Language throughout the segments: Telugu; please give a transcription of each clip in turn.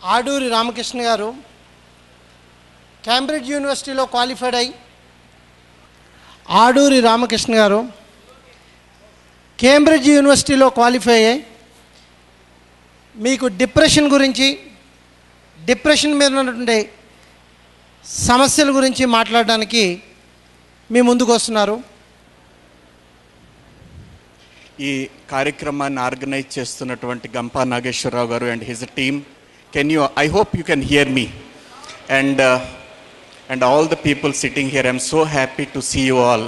ఆడూరి రామకృష్ణ గారు కేంబ్రిడ్జ్ యూనివర్సిటీలో క్వాలిఫైడ్ అయ్యి ఆడూరి రామకృష్ణ గారు కేంబ్రిడ్జ్ యూనివర్సిటీలో క్వాలిఫై అయ్యి మీకు డిప్రెషన్ గురించి, డిప్రెషన్ మీద ఉన్నటువంటి సమస్యల గురించి మాట్లాడడానికి మీ ముందుకు వస్తున్నారు. ఈ కార్యక్రమాన్ని ఆర్గనైజ్ చేస్తున్నటువంటి గంపా నాగేశ్వరరావు గారు and his team, I hope you can hear me, and all the people sitting here, I'm so happy to see you all.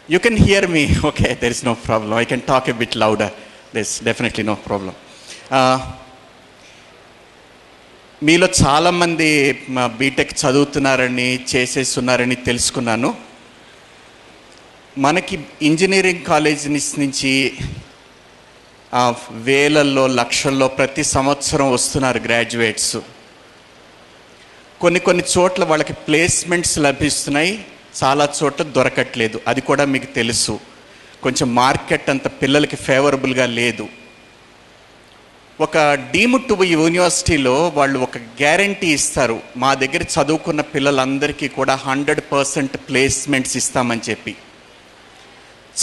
You can hear me, okay, there is no problem. I can talk a bit louder, there's definitely no problem. మీలో చాలామంది బీటెక్ చదువుతున్నారని, చేసేస్తున్నారని తెలుసుకున్నాను. మనకి ఇంజనీరింగ్ కాలేజ్ నుంచి వేలల్లో, లక్షల్లో ప్రతి సంవత్సరం వస్తున్నారు గ్రాడ్యుయేట్స్. కొన్ని చోట్ల వాళ్ళకి ప్లేస్మెంట్స్ లభిస్తున్నాయి, చాలా చోట్ల దొరకట్లేదు. అది కూడా మీకు తెలుసు. కొంచెం మార్కెట్ అంత పిల్లలకి ఫేవరబుల్గా లేదు. ఒక డీమ్డ్ టు యూనివర్సిటీలో వాళ్ళు ఒక గ్యారంటీ ఇస్తారు, మా దగ్గర చదువుకున్న పిల్లలందరికీ కూడా 100% ప్లేస్మెంట్స్ ఇస్తామని చెప్పి.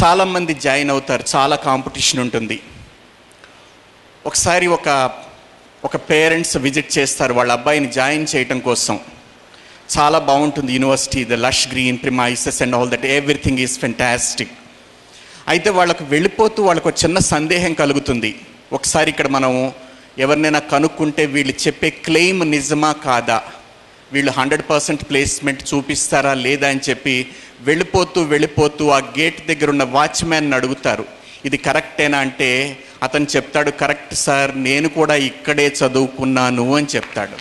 చాలామంది జాయిన్ అవుతారు, చాలా కాంపిటీషన్ ఉంటుంది. ఒకసారి ఒక పేరెంట్స్ విజిట్ చేస్తారు వాళ్ళ అబ్బాయిని జాయిన్ చేయటం కోసం. చాలా బాగుంటుంది university, the lush green premises and all that, everything is fantastic. అయితే వాళ్ళకు వెళ్ళిపోతూ వాళ్ళకు ఒక చిన్న సందేహం కలుగుతుంది. ఒకసారి ఇక్కడ మనం ఎవరినైనా కనుక్కుంటే వీళ్ళు చెప్పే క్లెయిమ్ నిజమా కాదా, వీళ్ళు 100% ప్లేస్మెంట్ చూపిస్తారా లేదా అని చెప్పి వెళ్ళిపోతూ ఆ గేట్ దగ్గర ఉన్న వాచ్మ్యాన్ని అడుగుతారు, ఇది కరెక్టేనా అంటే అతను చెప్తాడు, కరెక్ట్ సార్, నేను కూడా ఇక్కడే చదువుకున్నాను అని చెప్తాడు.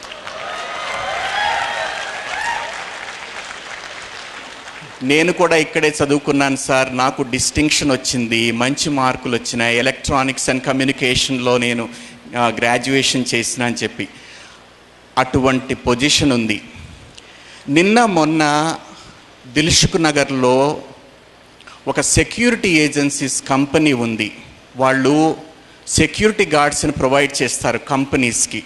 నేను కూడా ఇక్కడే చదువుకున్నాను సార్, నాకు డిస్టింక్షన్ వచ్చింది, మంచి మార్కులు వచ్చినాయి, ఎలక్ట్రానిక్స్ అండ్ కమ్యూనికేషన్లో నేను గ్రాడ్యుయేషన్ చేసిన అని చెప్పి. అటువంటి పొజిషన్ ఉంది. నిన్న మొన్న దిల్సుఖ్ నగర్లో ఒక సెక్యూరిటీ ఏజెన్సీస్ కంపెనీ ఉంది. వాళ్ళు సెక్యూరిటీ గార్డ్స్ని ప్రొవైడ్ చేస్తారు కంపెనీస్కి.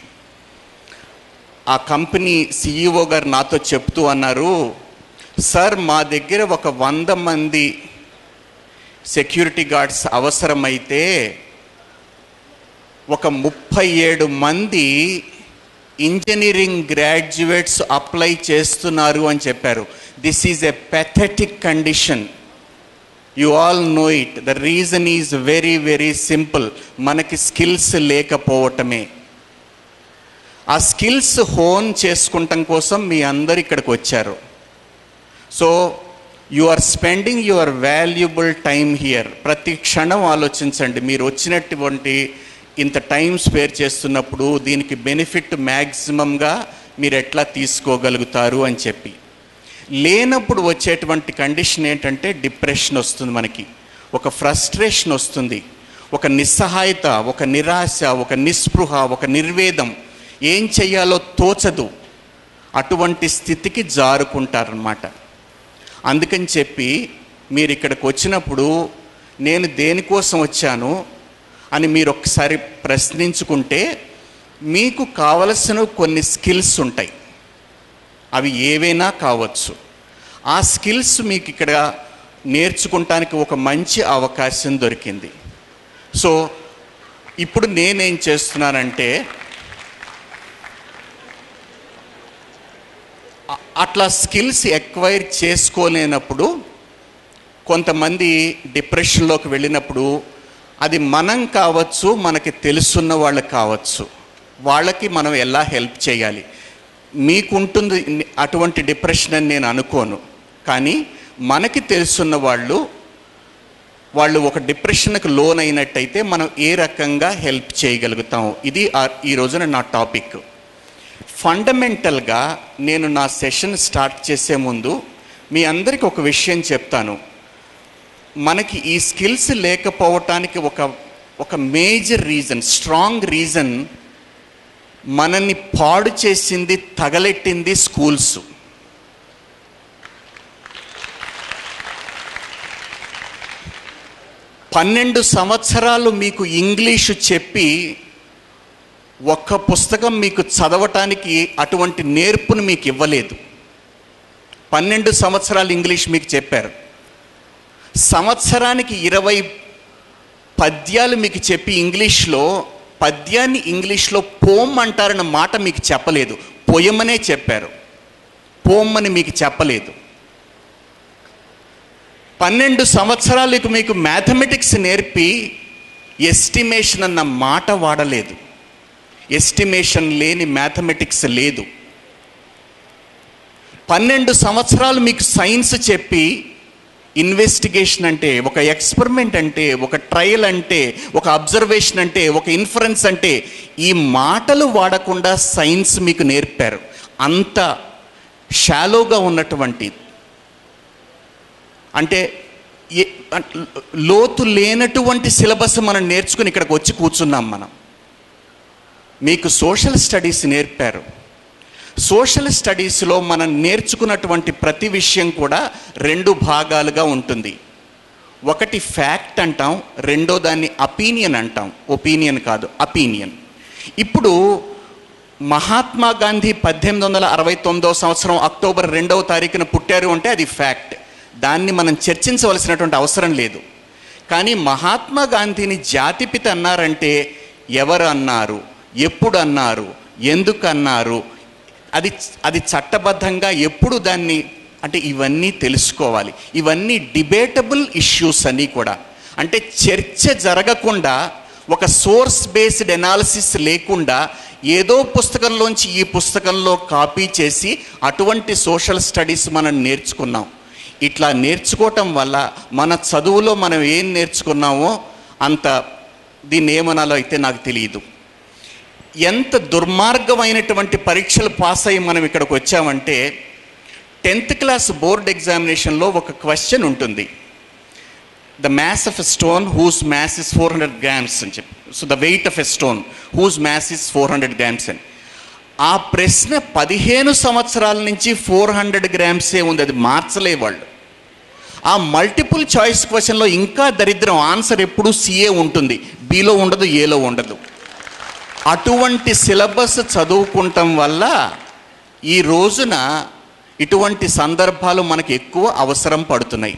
ఆ కంపెనీ CEO గారు నాతో చెప్తూ అన్నారు, సార్ మా దగ్గర ఒక 100 మంది సెక్యూరిటీ గార్డ్స్ అవసరమైతే ఒక 37 మంది ఇంజనీరింగ్ గ్రాడ్యుయేట్స్ అప్లై చేస్తున్నారు అని చెప్పారు. This is a pathetic condition. You all know it. The reason is very very simple. మనకి స్కిల్స్ లేకపోవటమే. ఆ స్కిల్స్ హోన్ చేసుకుంటాం కోసం మీ అందరు ఇక్కడికి వచ్చారు. So you are spending your valuable time here. ప్రతి క్షణం ఆలోచించండి, మీరు వచ్చినటువంటి ఇంత టైం స్పేర్ చేస్తున్నప్పుడు దీనికి బెనిఫిట్ మ్యాక్సిమంగా మీరు ఎట్లా తీసుకోగలుగుతారు అని చెప్పి. లేనప్పుడు వచ్చేటువంటి కండిషన్ ఏంటంటే డిప్రెషన్ వస్తుంది, మనకి ఒక ఫ్రస్ట్రేషన్ వస్తుంది, ఒక నిస్సహాయత, ఒక నిరాశ, ఒక నిస్పృహ, ఒక నిర్వేదం, ఏం చెయ్యాలో తోచదు. అటువంటి స్థితికి జారుకుంటారన్నమాట. అందుకని చెప్పి మీరు ఇక్కడికి వచ్చినప్పుడు నేను దేనికోసం వచ్చాను అని మీరు ఒకసారి ప్రశ్నించుకుంటే మీకు కావలసిన కొన్ని స్కిల్స్ ఉంటాయి. అవి ఏవైనా కావచ్చు. ఆ స్కిల్స్ మీకు ఇక్కడ నేర్చుకుంటానికి ఒక మంచి అవకాశం దొరికింది. సో ఇప్పుడు నేనేం చేస్తున్నానంటే, అట్లా స్కిల్స్ ఎక్వైర్ చేసుకోలేనప్పుడు కొంతమంది డిప్రెషన్లోకి వెళ్ళినప్పుడు అది మనం కావచ్చు, మనకి తెలుసున్న వాళ్ళకి కావచ్చు, వాళ్ళకి మనం ఎలా హెల్ప్ చేయాలి. మీకుంటుంది అటువంటి డిప్రెషన్ అని నేను అనుకోను, కానీ మనకి తెలుసున్న వాళ్ళు ఒక డిప్రెషన్కి లోన్ అయినట్టయితే మనం ఏ రకంగా హెల్ప్ చేయగలుగుతాం, ఇది ఈ రోజున నా టాపిక్. ఫండమెంటల్గా నేను నా సెషన్ స్టార్ట్ చేసే ముందు మీ అందరికీ ఒక విషయం చెప్తాను. మనకి ఈ స్కిల్స్ లేకపోవటానికి ఒక మేజర్ రీజన్, స్ట్రాంగ్ రీజన్, మనల్ని పాడు చేసింది, తగలెట్టింది స్కూల్స్. పన్నెండు సంవత్సరాలు మీకు ఇంగ్లీషు చెప్పి ఒక్క పుస్తకం మీకు చదవటానికి అటువంటి నేర్పును మీకు ఇవ్వలేదు. 12 సంవత్సరాలు ఇంగ్లీష్ మీకు చెప్పారు. సంవత్సరానికి 20 పద్యాలు మీకు చెప్పి ఇంగ్లీష్లో పద్యాన్ని ఇంగ్లీష్లో పోమ్ అంటారన్న మాట మీకు చెప్పలేదు. పొయమనే చెప్పారు, పోమ్ అని మీకు చెప్పలేదు. 12 సంవత్సరాలకు మీకు మ్యాథమెటిక్స్ నేర్పి ఎస్టిమేషన్ అన్న మాట వాడలేదు. ఎస్టిమేషన్ లేని మ్యాథమెటిక్స్ లేదు. 12 సంవత్సరాలు మీకు సైన్స్ చెప్పి ఇన్వెస్టిగేషన్ అంటే, ఒక ఎక్స్పెరిమెంట్ అంటే, ఒక ట్రయల్ అంటే, ఒక అబ్జర్వేషన్ అంటే, ఒక ఇన్ఫరెన్స్ అంటే ఈ మాటలు వాడకుండా సైన్స్ మీకు నేర్పారు. అంత షాలోగా ఉన్నటువంటి, అంటే లోతు లేనటువంటి సిలబస్ మనం నేర్చుకుని ఇక్కడికి వచ్చి కూర్చున్నాం మనం. మీకు సోషల్ స్టడీస్ నేర్పారు. సోషల్ స్టడీస్లో మనం నేర్చుకున్నటువంటి ప్రతి విషయం కూడా 2 భాగాలుగా ఉంటుంది. ఒకటి ఫ్యాక్ట్ అంటాం, రెండో దాన్ని అపీనియన్ అంటాం. ఒపీనియన్ కాదు, అపీనియన్. ఇప్పుడు మహాత్మా గాంధీ 1869 సంవత్సరం అక్టోబర్ 2వ తారీఖున పుట్టారు అంటే అది ఫ్యాక్ట్. దాన్ని మనం చర్చించవలసినటువంటి అవసరం లేదు. కానీ మహాత్మా గాంధీని జాతిపిత అన్నారంటే ఎవరు అన్నారు, ఎప్పుడు అన్నారు, ఎందుకు అన్నారు, అది చట్టబద్ధంగా ఎప్పుడు దాన్ని, అంటే ఇవన్నీ తెలుసుకోవాలి. ఇవన్నీ డిబేటబుల్ ఇష్యూస్ అన్నీ కూడా. అంటే చర్చ జరగకుండా, ఒక సోర్స్ బేస్డ్ ఎనాలిసిస్ లేకుండా ఏదో పుస్తకంలోంచి ఈ పుస్తకంలో కాపీ చేసి అటువంటి సోషల్ స్టడీస్ మనం నేర్చుకున్నాం. ఇట్లా నేర్చుకోవటం వల్ల మన చదువులో మనం ఏం నేర్చుకున్నామో అంత, దీన్ని ఏమనాలో అయితే నాకు తెలియదు. ఎంత దుర్మార్గమైనటువంటి పరీక్షలు పాస్ అయ్యి మనం ఇక్కడికి వచ్చామంటే, 10th క్లాస్ బోర్డ్ ఎగ్జామినేషన్లో ఒక క్వశ్చన్ ఉంటుంది. The mass of a stone whose mass is 400 grams అని చెప్పి. So the weight of a stone whose mass is 400 grams అని. ఆ ప్రశ్న 15 సంవత్సరాల నుంచి 400 grams ఉంది, అది మార్చలేవాళ్ళు. ఆ మల్టిపుల్ చాయిస్ క్వశ్చన్లో ఇంకా దరిద్రం, ఆన్సర్ ఎప్పుడు సిఏ ఉంటుంది, బిలో ఉండదు, ఏలో ఉండదు. అటువంటి సిలబస్ చదువుకుంటాం వల్ల ఈ రోజున ఇటువంటి సందర్భాలు మనకు ఎక్కువ అవసరం పడుతున్నాయి.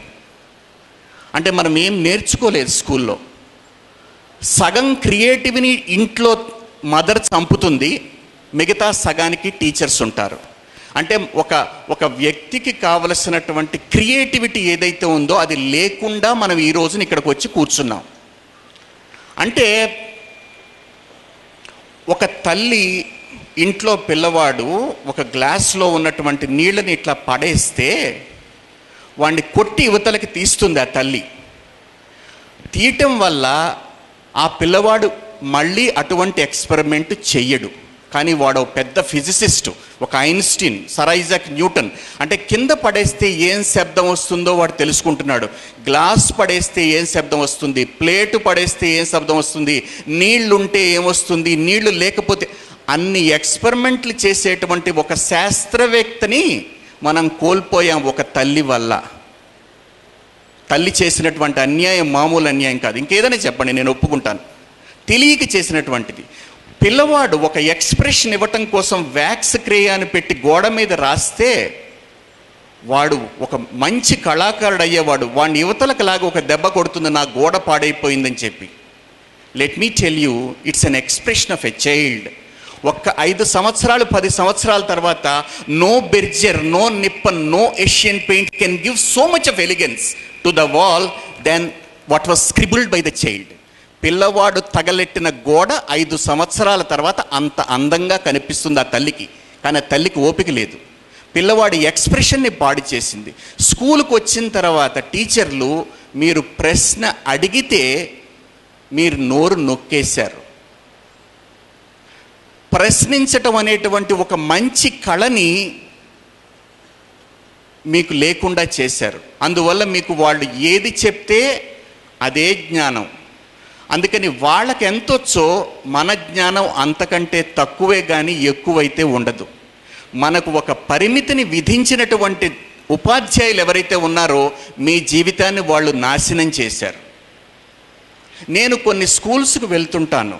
అంటే మనం ఏం నేర్చుకోలేదు స్కూల్లో. సగం క్రియేటివ్ని ఇంట్లో మదర్ చంపుతుంది, మిగతా సగానికి టీచర్స్ ఉంటారు. అంటే ఒక వ్యక్తికి కావలసినటువంటి క్రియేటివిటీ ఏదైతే ఉందో అది లేకుండా మనం ఈ రోజున ఇక్కడికి వచ్చి కూర్చున్నాం. అంటే ఒక తల్లి ఇంట్లో పిల్లవాడు ఒక గ్లాస్లో ఉన్నటువంటి నీళ్ళని ఇట్లా పడేస్తే వాడిని కొట్టి యువతలకి తీస్తుంది ఆ తల్లి. తీయటం వల్ల ఆ పిల్లవాడు మళ్ళీ అటువంటి ఎక్స్పెరిమెంట్ చెయ్యడు. కానీ వాడు పెద్ద ఫిజిసిస్టు, ఒక ఐన్స్టీన్, సర్ ఐజాక్ న్యూటన్. అంటే కింద పడేస్తే ఏం శబ్దం వస్తుందో వాడు తెలుసుకుంటున్నాడు. గ్లాస్ పడేస్తే ఏం శబ్దం వస్తుంది, ప్లేటు పడేస్తే ఏం శబ్దం వస్తుంది, నీళ్లుంటే ఏమొస్తుంది, నీళ్లు లేకపోతే, అన్ని ఎక్స్పెరిమెంట్లు చేసేటువంటి ఒక శాస్త్రవేత్తని మనం కోల్పోయాం ఒక తల్లి వల్ల. తల్లి చేసినటువంటి అన్యాయం మామూలు అన్యాయం కాదు, ఇంకేదైనా చెప్పండి నేను ఒప్పుకుంటాను. తెలియక చేసినటువంటిది. పిల్లవాడు ఒక ఎక్స్ప్రెషన్ ఇవ్వటం కోసం వ్యాక్స్ క్రేయాన్ని పెట్టి గోడ మీద రాస్తే వాడు ఒక మంచి కళాకారుడు అయ్యేవాడు. వాడిని యువతలకు లాగా ఒక దెబ్బ కొడుతుంది, నా గోడ పాడైపోయిందని చెప్పి. Let me tell you, it's an expression of a child. ఒక్క 5 సంవత్సరాలు 10 సంవత్సరాల తర్వాత no Berger, no Nippon, no Asian paint can give so much of elegance to the wall than what was scribbled by the child. పిల్లవాడు తగలెట్టిన గోడ 5 సంవత్సరాల తర్వాత అంత అందంగా కనిపిస్తుంది ఆ తల్లికి. కానీ ఆ తల్లికి ఓపిక లేదు, పిల్లవాడి ఎక్స్ప్రెషన్ని పాడు చేసింది. స్కూల్కి వచ్చిన తర్వాత టీచర్లు మీరు ప్రశ్న అడిగితే మీరు నోరు నొక్కేశారు. ప్రశ్నించటం అనేటువంటి ఒక మంచి కళని మీకు లేకుండా చేశారు. అందువల్ల మీకు వాళ్ళు ఏది చెప్తే అదే జ్ఞానం. అందుకని వాళ్ళకి ఎంతొచ్చో మన జ్ఞానం అంతకంటే తక్కువే కానీ ఎక్కువైతే ఉండదు. మనకు ఒక పరిమితిని విధించినటువంటి ఉపాధ్యాయులు ఎవరైతే ఉన్నారో మీ జీవితాన్ని వాళ్ళు నాశనం చేశారు. నేను కొన్ని స్కూల్స్కి వెళ్తుంటాను.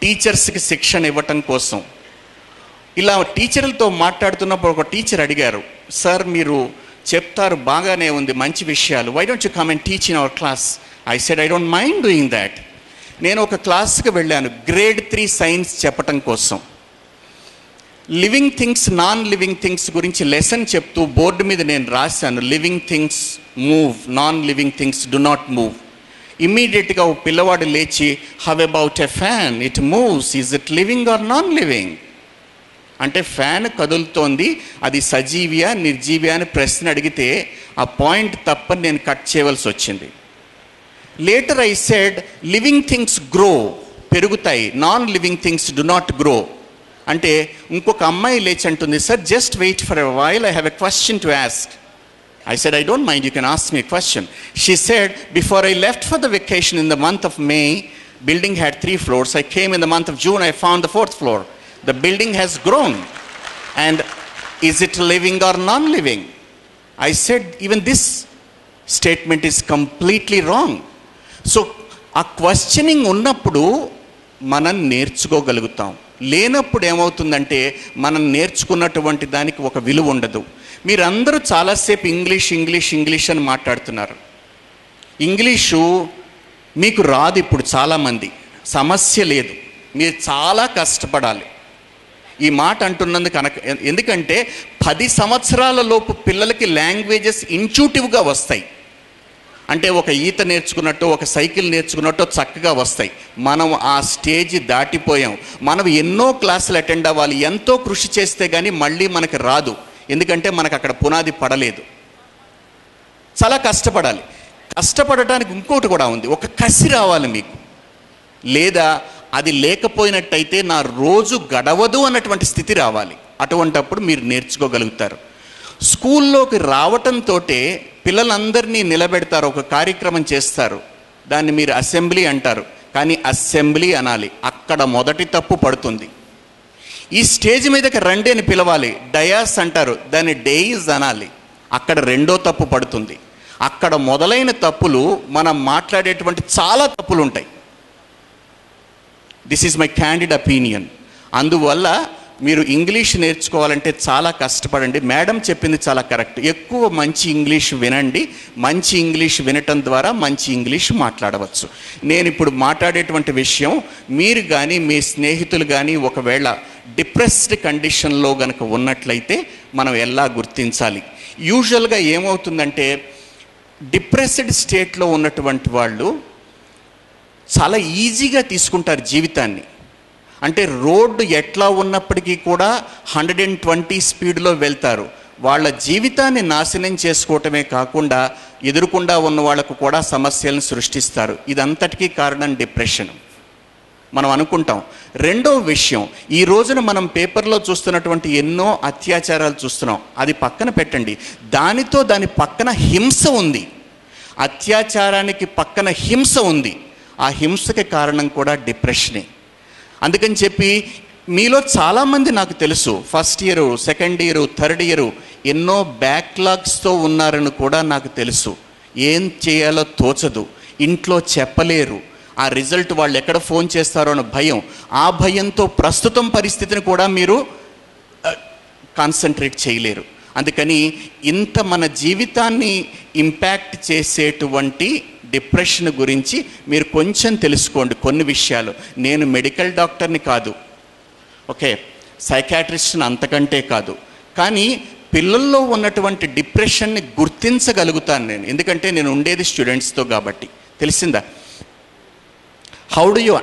టీచర్స్కి శిక్షణ ఇవ్వటం కోసం. ఇలా టీచర్లతో మాట్లాడుతున్నప్పుడు ఒక టీచర్ అడిగారు, సార్ మీరు చెప్తారు బాగానే ఉంది, మంచి విషయాలు, why don't you come and teach in our class? I said I don't mind doing that. నేను ఒక క్లాస్కి వెళ్ళాను గ్రేడ్ 3 సైన్స్ చెప్పటం కోసం. Living things, non living things గురించి లెసన్ చెప్తూ బోర్డు మీద నేను రాశాను, living things move, non living things do not move. ఇమ్మీడియట్గా ఒక పిల్లవాడు లేచి, how about a fan, it moves, is it living or non living? అంటే ఫ్యాన్ కదులుతోంది, అది సజీవియా నిర్జీవియా అని ప్రశ్న అడిగితే ఆ పాయింట్ తప్పని నేను కట్ చేయవలసి వచ్చింది. Later I said living things grow, పెరుగుతాయి, non living things do not grow. అంటే ఇంకొక అమ్మాయి లేచి అంటుంది, sir just wait for a while, I have a question to ask. I said, I don't mind, you can ask me a question. She said, before I left for the vacation in the month of May, building had 3 floors. I came in the month of June, I found the 4th floor. The building has grown. And is it living or non-living? I said, even this statement is completely wrong. So, ఆ క్వశ్చనింగ్ ఉన్నప్పుడు మనం నేర్చుకోగలుగుతాం. లేనప్పుడు ఏమవుతుందంటే మనం నేర్చుకున్నటువంటి దానికి ఒక విలువ ఉండదు. మీరందరూ చాలాసేపు ఇంగ్లీష్ ఇంగ్లీష్ ఇంగ్లీష్ అని మాట్లాడుతున్నారు. ఇంగ్లీషు మీకు రాదు ఇప్పుడు చాలామంది, సమస్య లేదు, మీరు చాలా కష్టపడాలి. ఈ మాట అంటున్నందుకు ఎందుకంటే 10 సంవత్సరాల లోపు పిల్లలకి లాంగ్వేజెస్ ఇంట్యూటివ్గా వస్తాయి. అంటే ఒక ఈత నేర్చుకున్నట్టు, ఒక సైకిల్ నేర్చుకున్నట్టు చక్కగా వస్తాయి. మనం ఆ స్టేజ్ దాటిపోయాం. మనం ఎన్నో క్లాసులు అటెండ్ అవ్వాలి, ఎంతో కృషి చేస్తే కానీ మళ్ళీ మనకి రాదు. ఎందుకంటే మనకు అక్కడ పునాది పడలేదు. చాలా కష్టపడాలి. కష్టపడటానికి ఇంకోటి కూడా ఉంది, ఒక కసి రావాలి మీకు. లేదా అది లేకపోయినట్టయితే నా రోజు గడవదు అన్నటువంటి స్థితి రావాలి. అటువంటప్పుడు మీరు నేర్చుకోగలుగుతారు. స్కూల్లోకి రావటంతో పిల్లలందరినీ నిలబెడతారు, ఒక కార్యక్రమం చేస్తారు, దాన్ని మీరు అసెంబ్లీ అంటారు. కానీ అసెంబ్లీ అనాలి, అక్కడ మొదటి తప్పు పడుతుంది. ఈ స్టేజ్ మీదకి రండి అని పిలవాలి, డయాస్ అంటారు, దాన్ని డేయిజ్ అనాలి, అక్కడ రెండో తప్పు పడుతుంది. అక్కడ మొదలైన తప్పులు మనం మాట్లాడేటువంటి చాలా తప్పులు ఉంటాయి. This is my candid opinion. అందువల్ల మీరు ఇంగ్లీష్ నేర్చుకోవాలంటే చాలా కష్టపడండి. మేడం చెప్పింది చాలా కరెక్ట్. ఎక్కువ మంచి ఇంగ్లీష్ వినండి. మంచి ఇంగ్లీష్ వినటం ద్వారా మంచి ఇంగ్లీష్ మాట్లాడవచ్చు. నేను ఇప్పుడు మాట్లాడేటువంటి విషయం మీరు కానీ మీ స్నేహితులు కానీ ఒకవేళ డిప్రెస్డ్ కండిషన్లో కనుక ఉన్నట్లయితే మనం ఎలా గుర్తించాలి? యూజువల్గా ఏమవుతుందంటే డిప్రెస్డ్ స్టేట్లో ఉన్నటువంటి వాళ్ళు చాలా ఈజీగా తీసుకుంటారు జీవితాన్ని. అంటే రోడ్డు ఎట్లా ఉన్నప్పటికీ కూడా 120 స్పీడ్లో వెళ్తారు. వాళ్ళ జీవితాన్ని నాశనం చేసుకోవటమే కాకుండా ఎదురుకుండా ఉన్న వాళ్ళకు కూడా సమస్యలను సృష్టిస్తారు. ఇదంతటికీ కారణం డిప్రెషన్ మనం అనుకుంటాం. రెండో విషయం, ఈ రోజున మనం పేపర్లో చూస్తున్నటువంటి ఎన్నో అత్యాచారాలు చూస్తున్నాం. అది పక్కన పెట్టండి, దాని పక్కన హింస ఉంది. అత్యాచారానికి పక్కన హింస ఉంది. ఆ హింసకి కారణం కూడా డిప్రెషనే. అందుకని చెప్పి మీలో చాలామంది నాకు తెలుసు, first year, second year, third year ఎన్నో బ్యాక్లాగ్స్తో ఉన్నారని కూడా నాకు తెలుసు. ఏం చేయాలో తోచదు, ఇంట్లో చెప్పలేరు. ఆ రిజల్ట్ వాళ్ళు ఎక్కడ ఫోన్ చేస్తారో అన్న భయం, ఆ భయంతో ప్రస్తుతం పరిస్థితిని కూడా మీరు కాన్సన్ట్రేట్ చేయలేరు. అందుకని ఇంత మన జీవితాన్ని ఇంపాక్ట్ చేసేటువంటి డిప్రెషన్ గురించి మీరు కొంచెం తెలుసుకోండి. కొన్ని విషయాలు, నేను మెడికల్ డాక్టర్ని కాదు, ఓకే, సైకాట్రిస్ట్ని అంతకంటే కాదు, కానీ పిల్లల్లో ఉన్నటువంటి డిప్రెషన్ని గుర్తించగలుగుతాను నేను. ఎందుకంటే నేను ఉండేది స్టూడెంట్స్తో కాబట్టి. తెలిసిందా? How do you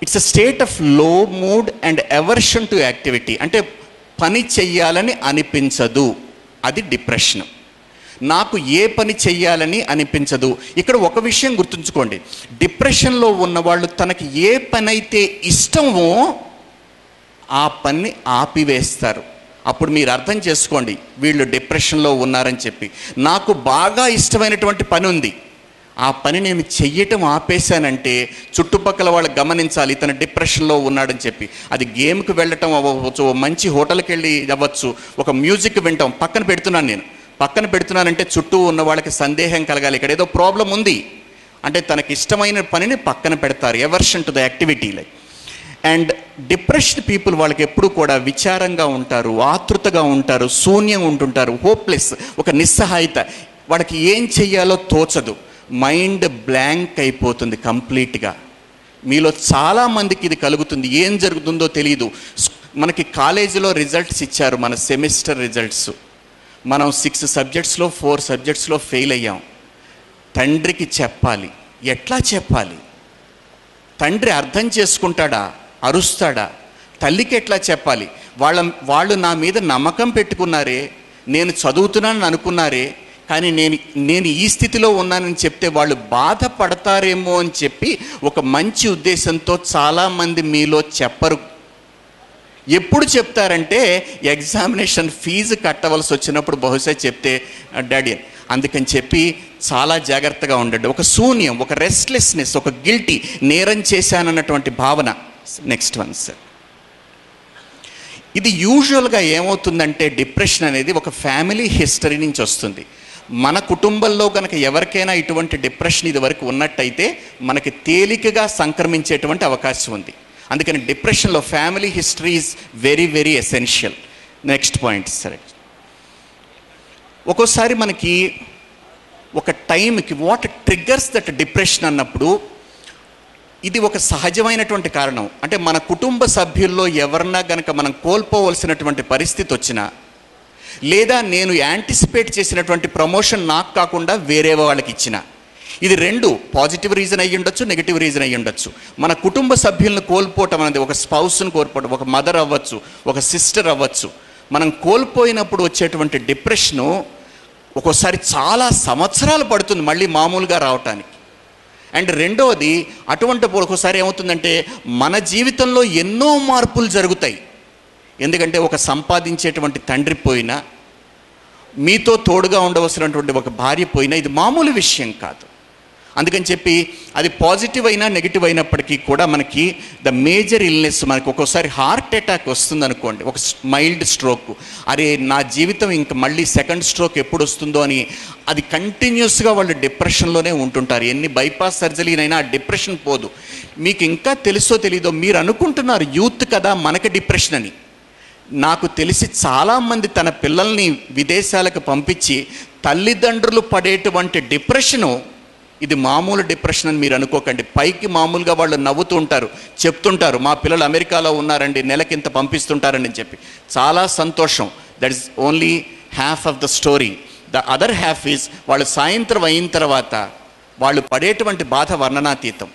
it's a state of low mood and aversion to activity. అంటే పని చెయ్యాలని అనిపించదు, అది డిప్రెషన్. నాకు ఏ పని చెయ్యాలని అనిపించదు. ఇక్కడ ఒక విషయం గుర్తుంచుకోండి, డిప్రెషన్లో ఉన్నవాళ్ళు తనకి ఏ పని అయితే ఇష్టమో ఆ పని ఆపివేస్తారు. అప్పుడు మీరు అర్థం చేసుకోండి వీళ్ళు డిప్రెషన్లో ఉన్నారని చెప్పి. నాకు బాగా ఇష్టమైనటువంటి పని ఉంది, ఆ పని నేను చెయ్యటం ఆపేశానంటే చుట్టుపక్కల వాళ్ళు గమనించాలి ఇతను డిప్రెషన్లో ఉన్నాడని చెప్పి. అది గేమ్కి వెళ్ళటం అవ్వచ్చు, మంచి హోటల్కి వెళ్ళి అవ్వచ్చు, ఒక మ్యూజిక్ వింటాం, పక్కన పెడుతున్నానంటే చుట్టూ ఉన్న వాళ్ళకి సందేహం కలగాలి, ఇక్కడ ఏదో ప్రాబ్లం ఉంది. అంటే తనకి ఇష్టమైన పనిని పక్కన పెడతారు, aversion to the activity like. And depressed people వాళ్ళకి ఎప్పుడు కూడా విచారంగా ఉంటారు, ఆతృతగా ఉంటారు, శూన్యం ఉంటుంటారు, హోప్లెస్, ఒక నిస్సహాయత, వాళ్ళకి ఏం చెయ్యాలో తోచదు, మైండ్ బ్లాంక్ అయిపోతుంది కంప్లీట్గా. మీలో చాలామందికి ఇది కలుగుతుంది, ఏం జరుగుతుందో తెలియదు. మనకి కాలేజీలో రిజల్ట్స్ ఇచ్చారు, మన సెమిస్టర్ రిజల్ట్స్, మనం 6 సబ్జెక్ట్స్లో 4 సబ్జెక్ట్స్లో ఫెయిల్ అయ్యాం. తండ్రికి చెప్పాలి, ఎట్లా చెప్పాలి? తండ్రి అర్థం చేసుకుంటాడా? అరుస్తాడా? తల్లికి ఎట్లా చెప్పాలి? వాళ్ళు నా మీద నమ్మకం పెట్టుకున్నారే, నేను చదువుతున్నానని అనుకున్నారే, కానీ నేను ఈ స్థితిలో ఉన్నానని చెప్తే వాళ్ళు బాధపడతారేమో అని చెప్పి ఒక మంచి ఉద్దేశంతో చాలామంది మీలో చెప్పరు. ఎప్పుడు చెప్తారంటే ఎగ్జామినేషన్ ఫీజు కట్టవలసి వచ్చినప్పుడు బహుశా చెప్తే డాడీ. అందుకని చెప్పి చాలా జాగ్రత్తగా ఉండండి. ఒక శూన్యం, ఒక రెస్ట్లెస్నెస్, ఒక గిల్టీ, నేరం చేశానన్నటువంటి భావన. Next one sir. ఇది యూజువల్గా ఏమవుతుందంటే డిప్రెషన్ అనేది ఒక ఫ్యామిలీ హిస్టరీ నుంచి వస్తుంది. మన కుటుంబంలో కనుక ఎవరికైనా ఇటువంటి డిప్రెషన్ ఇది వరకు ఉన్నట్టయితే మనకి తేలికగా సంక్రమించేటువంటి అవకాశం ఉంది. అందుకని డిప్రెషన్లో family history is very very essential. Next point సరే. ఒక్కోసారి మనకి ఒక టైంకి వాట్ ట్రిగ్గర్స్ దట్ డిప్రెషన్ అన్నప్పుడు ఇది ఒక సహజమైనటువంటి కారణం. అంటే మన కుటుంబ సభ్యుల్లో ఎవరన్నా కనుక మనం కోల్పోవలసినటువంటి పరిస్థితి వచ్చినా, లేదా నేను యాంటిసిపేట్ చేసినటువంటి ప్రమోషన్ నాకు కాకుండా వేరే వాళ్ళకి ఇచ్చిన, ఇది రెండు పాజిటివ్ రీజన్ అయ్యి ఉండొచ్చు, నెగిటివ్ రీజన్ అయ్యి ఉండొచ్చు. మన కుటుంబ సభ్యులను కోల్పోవటం అనేది, ఒక స్పౌస్ను కోల్పోవటం, ఒక మదర్ అవ్వచ్చు, ఒక సిస్టర్ అవ్వచ్చు, మనం కోల్పోయినప్పుడు వచ్చేటువంటి డిప్రెషను ఒక్కోసారి చాలా సంవత్సరాలు పడుతుంది మళ్ళీ మామూలుగా రావటానికి. అండ్ రెండవది, అటువంటిప్పుడు ఒక్కోసారి ఏమవుతుందంటే మన జీవితంలో ఎన్నో మార్పులు జరుగుతాయి. ఎందుకంటే ఒక సంపాదించేటువంటి తండ్రి పోయినా, మీతో తోడుగా ఉండవలసినటువంటి ఒక భార్య పోయినా ఇది మామూలు విషయం కాదు. అందుకని చెప్పి అది పాజిటివ్ అయినా నెగిటివ్ అయినప్పటికీ కూడా మనకి ద మేజర్ ఇల్నెస్, మనకి ఒక్కోసారి హార్ట్ అటాక్ వస్తుంది అనుకోండి, ఒక మైల్డ్ స్ట్రోక్, అరే నా జీవితం ఇంక మళ్ళీ సెకండ్ స్ట్రోక్ ఎప్పుడు వస్తుందో అని అది కంటిన్యూస్గా వాళ్ళు డిప్రెషన్లోనే ఉంటుంటారు. ఎన్ని బైపాస్ సర్జరీనైనా ఆ డిప్రెషన్ పోదు. మీకు ఇంకా తెలుసో తెలీదో, మీరు అనుకుంటున్నారు యూత్ కదా మనకి డిప్రెషన్ అని. నాకు తెలిసి చాలామంది తన పిల్లల్ని విదేశాలకు పంపించి తల్లిదండ్రులు పడేటువంటి డిప్రెషను ఇది మామూలు డిప్రెషన్ అని మీరు అనుకోకండి. పైకి మామూలుగా వాళ్ళు నవ్వుతూ ఉంటారు, చెప్తుంటారు మా పిల్లలు అమెరికాలో ఉన్నారండి, నెలకింత పంపిస్తుంటారని చెప్పి. చాలా సంతోషం. That is only half of the story. The other half is వాళ్ళు సాయంత్రం అయిన తర్వాత వాళ్ళు పడేటువంటి బాధ వర్ణనాతీతం.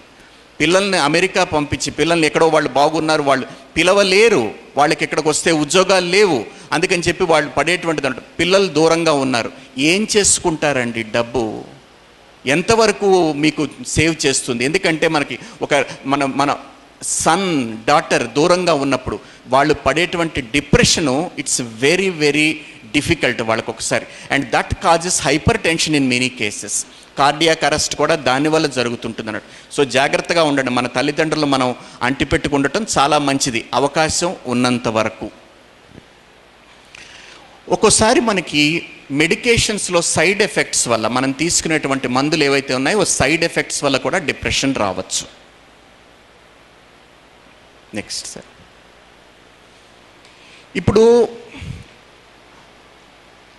పిల్లల్ని అమెరికా పంపించి పిల్లల్ని ఎక్కడో వాళ్ళు బాగున్నారు, వాళ్ళు పిలవలేరు, వాళ్ళకి ఇక్కడికి వస్తే ఉద్యోగాలు లేవు, అందుకని చెప్పి వాళ్ళు పడేటువంటి దాంట్లో పిల్లలు దూరంగా ఉన్నారు. ఏం చేసుకుంటారండి డబ్బు? ఎంతవరకు మీకు సేవ్ చేస్తుంది? ఎందుకంటే మనకి ఒక మన సన్ డాటర్ దూరంగా ఉన్నప్పుడు వాళ్ళు పడేటువంటి depression it's very very difficult వాళ్ళకి ఒకసారి. And that causes hyper tension in many cases. Cardiac arrest కూడా దానివల్ల జరుగుతుంటుంది అన్నట్టు. సో జాగ్రత్తగా ఉండండి. మన తల్లిదండ్రులు మనం అంటిపెట్టుకుండటం చాలా మంచిది, అవకాశం ఉన్నంత వరకు. ఒక్కోసారి మనకి మెడికేషన్స్లో సైడ్ ఎఫెక్ట్స్ వల్ల, మనం తీసుకునేటువంటి మందులు ఏవైతే ఉన్నాయో సైడ్ ఎఫెక్ట్స్ వల్ల కూడా డిప్రెషన్ రావచ్చు. Next sir. ఇప్పుడు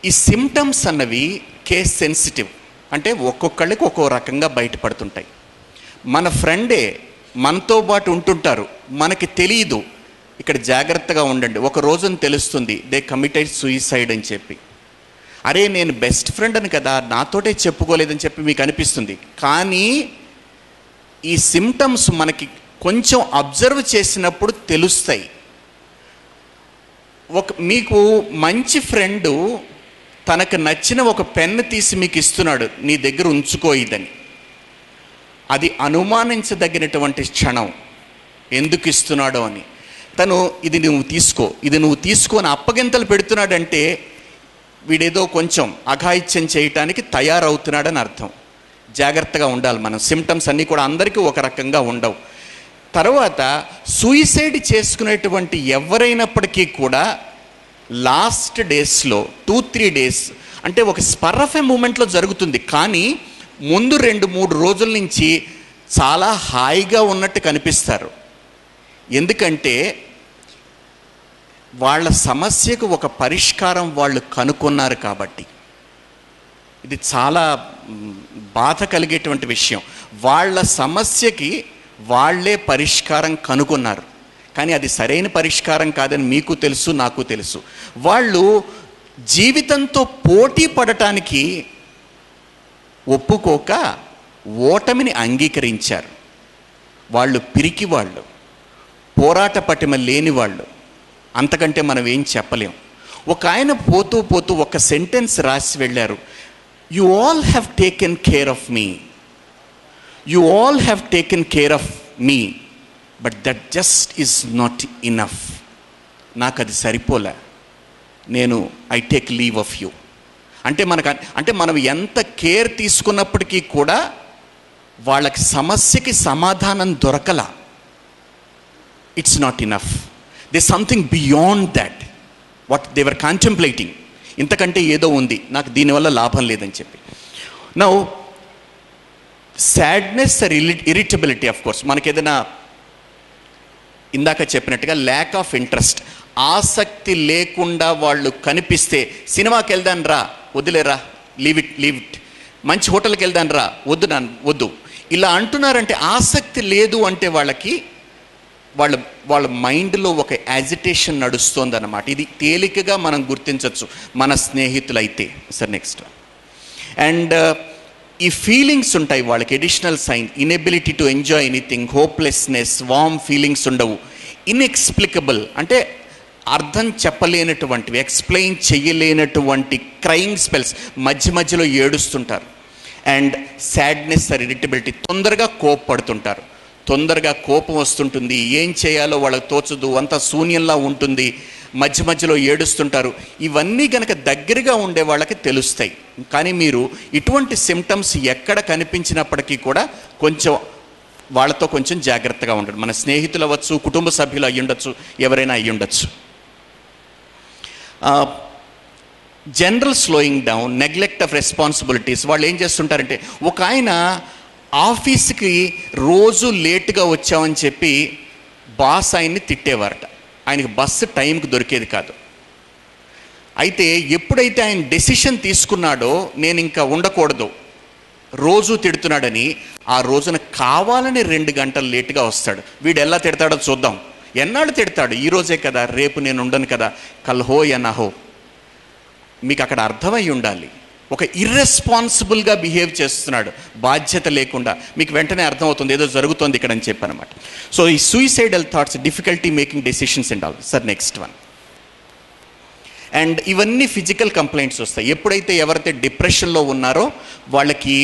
ఈ సిమ్టమ్స్ అన్నవి కేస్ సెన్సిటివ్, అంటే ఒక్కొక్కళ్ళకి ఒక్కో రకంగా బయటపడుతుంటాయి. మన ఫ్రెండే మనతో పాటు ఉంటుంటారు, మనకి తెలియదు. ఇక్కడ జాగ్రత్తగా ఉండండి. ఒక రోజున తెలుస్తుంది దే కమిటెడ్ సూయిసైడ్ అని చెప్పి. అరే నేను బెస్ట్ ఫ్రెండ్ అని కదా, నాతోటే చెప్పుకోలేదని చెప్పి మీకు అనిపిస్తుంది. కానీ ఈ సిమ్టమ్స్ మనకి కొంచెం అబ్జర్వ్ చేసినప్పుడు తెలుస్తాయి. మీకు మంచి ఫ్రెండు తనకు నచ్చిన ఒక పెన్ను తీసి మీకు ఇస్తున్నాడు, నీ దగ్గర ఉంచుకో ఇదని. అది అనుమానించదగినటువంటి క్షణం, ఎందుకు ఇస్తున్నాడో అని. తను ఇది నువ్వు తీసుకో అని అప్పగింతలు పెడుతున్నాడంటే వీడేదో కొంచెం అఘాయిత్యం చేయటానికి తయారవుతున్నాడని అర్థం. జాగ్రత్తగా ఉండాలి మనం. సిమ్టమ్స్ అన్నీ కూడా అందరికీ ఒక రకంగా ఉండవు. తర్వాత సూయిసైడ్ చేసుకునేటువంటి ఎవరైనప్పటికీ కూడా లాస్ట్ డేస్లో 2-3 డేస్ అంటే ఒక స్పర్ ఆఫ్ ఏ మూమెంట్లో జరుగుతుంది. కానీ ముందు 2-3 రోజుల నుంచి చాలా హాయిగా ఉన్నట్టు కనిపిస్తారు. ఎందుకంటే వాళ్ళ సమస్యకు ఒక పరిష్కారం వాళ్ళు కనుక్కున్నారు కాబట్టి. ఇది చాలా బాధ కలిగేటువంటి విషయం. వాళ్ళ సమస్యకి వాళ్ళే పరిష్కారం కనుక్కున్నారు, కానీ అది సరైన పరిష్కారం కాదని మీకు తెలుసు, నాకు తెలుసు. వాళ్ళు జీవితంతో పోటీ పడటానికి ఒప్పుకోక ఓటమిని అంగీకరించారు. వాళ్ళు పిరికి వాళ్ళు, పోరాట పటిమ లేని వాళ్ళు. అంతకంటే మనం ఏం చెప్పలేం. ఒక ఆయన పోతూ పోతూ ఒక సెంటెన్స్ రాసి వెళ్ళారు, you all have taken care of me, you all have taken care of me, but that just is not enough. నాకు అది సరిపోలే, నేను I take leave of you. అంటే మనం ఎంత కేర్ తీసుకున్నప్పటికీ కూడా వాళ్ళకి సమస్యకి సమాధానం దొరకల. It's not enough. They something beyond that what they were contemplating. ఇంతకంటే ఏదో ఉంది, నాకు దీనివల్ల లాభం లేదని చెప్పి. Now sadness or irritability, of course మనకి ఏదైనా ఇందాక చెప్పినట్టుగా ల్యాక్ ఆఫ్ ఇంట్రెస్ట్, ఆసక్తి లేకుండా వాళ్ళు కనిపిస్తే, సినిమాకి వెళ్దాను రా, వద్దులేరా, లీవ్ ఇట్, మంచి హోటల్కి వెళ్దాను రా, వద్దు, ఇలా అంటున్నారంటే ఆసక్తి లేదు అంటే వాళ్ళ మైండ్లో ఒక యాజిటేషన్ నడుస్తోందన్నమాట. ఇది తేలికగా మనం గుర్తించవచ్చు మన స్నేహితులైతే. Sir next. అండ్ ఈ ఫీలింగ్స్ ఉంటాయి వాళ్ళకి, additional sign, inability to enjoy anything, hopelessness, warm feelings ఉండవు. ఇన్ఎక్స్ప్లికబుల్ అంటే అర్థం చెప్పలేనటువంటివి, ఎక్స్ప్లెయిన్ చేయలేనటువంటి క్రైయింగ్ స్పెల్స్, మధ్యలో ఏడుస్తుంటారు. అండ్ సాడ్నెస్ ఆర్ ఇరిటబిలిటీ, తొందరగా కోపపడుతుంటారు, తొందరగా కోపం వస్తుంటుంది, ఏం చేయాలో వాళ్ళకి తోచదు, అంతా శూన్యంలా ఉంటుంది, మధ్యలో ఏడుస్తుంటారు. ఇవన్నీ గనక దగ్గరగా ఉండే వాళ్ళకి తెలుస్తాయి. కానీ మీరు ఇటువంటి సిమ్టమ్స్ ఎక్కడ కనిపించినప్పటికీ కూడా కొంచెం వాళ్ళతో కొంచెం జాగ్రత్తగా ఉండడం. మన స్నేహితులు అవ్వచ్చు, కుటుంబ సభ్యులు అయ్యుండొచ్చు, ఎవరైనా అయ్యుండొచ్చు. General slowing down, neglect of responsibilities. వాళ్ళు ఏం చేస్తుంటారంటే, ఒక ఆయన ఆఫీస్కి రోజు లేటుగా వచ్చామని చెప్పి బాస్ ఆయన్ని తిట్టేవారట. ఆయనకి బస్సు టైంకి దొరికేది కాదు. అయితే ఎప్పుడైతే ఆయన డెసిషన్ తీసుకున్నాడో నేను ఇంకా ఉండకూడదు, రోజు తిడుతున్నాడని, ఆ రోజున కావాలని 2 గంటలు లేటుగా వస్తాడు. వీడు ఎలా తిడతాడో చూద్దాం. ఎన్నాళ్ళు తిడతాడు? ఈరోజే కదా, రేపు నేను ఉండను కదా, కల్హో యనహో. మీకు అక్కడ అర్థమై ఉండాలి, ఒక ఇర్రెస్పాన్సిబుల్గా బిహేవ్ చేస్తున్నాడు, బాధ్యత లేకుండా. మీకు వెంటనే అర్థమవుతుంది ఏదో జరుగుతోంది ఇక్కడ అని చెప్పనమాట. సో ఈ suicidal thoughts, difficulty making decisions and all. Sir next one. And ఇవన్నీ ఫిజికల్ కంప్లైంట్స్ వస్తాయి. ఎప్పుడైతే ఎవరైతే డిప్రెషన్లో ఉన్నారో వాళ్ళకి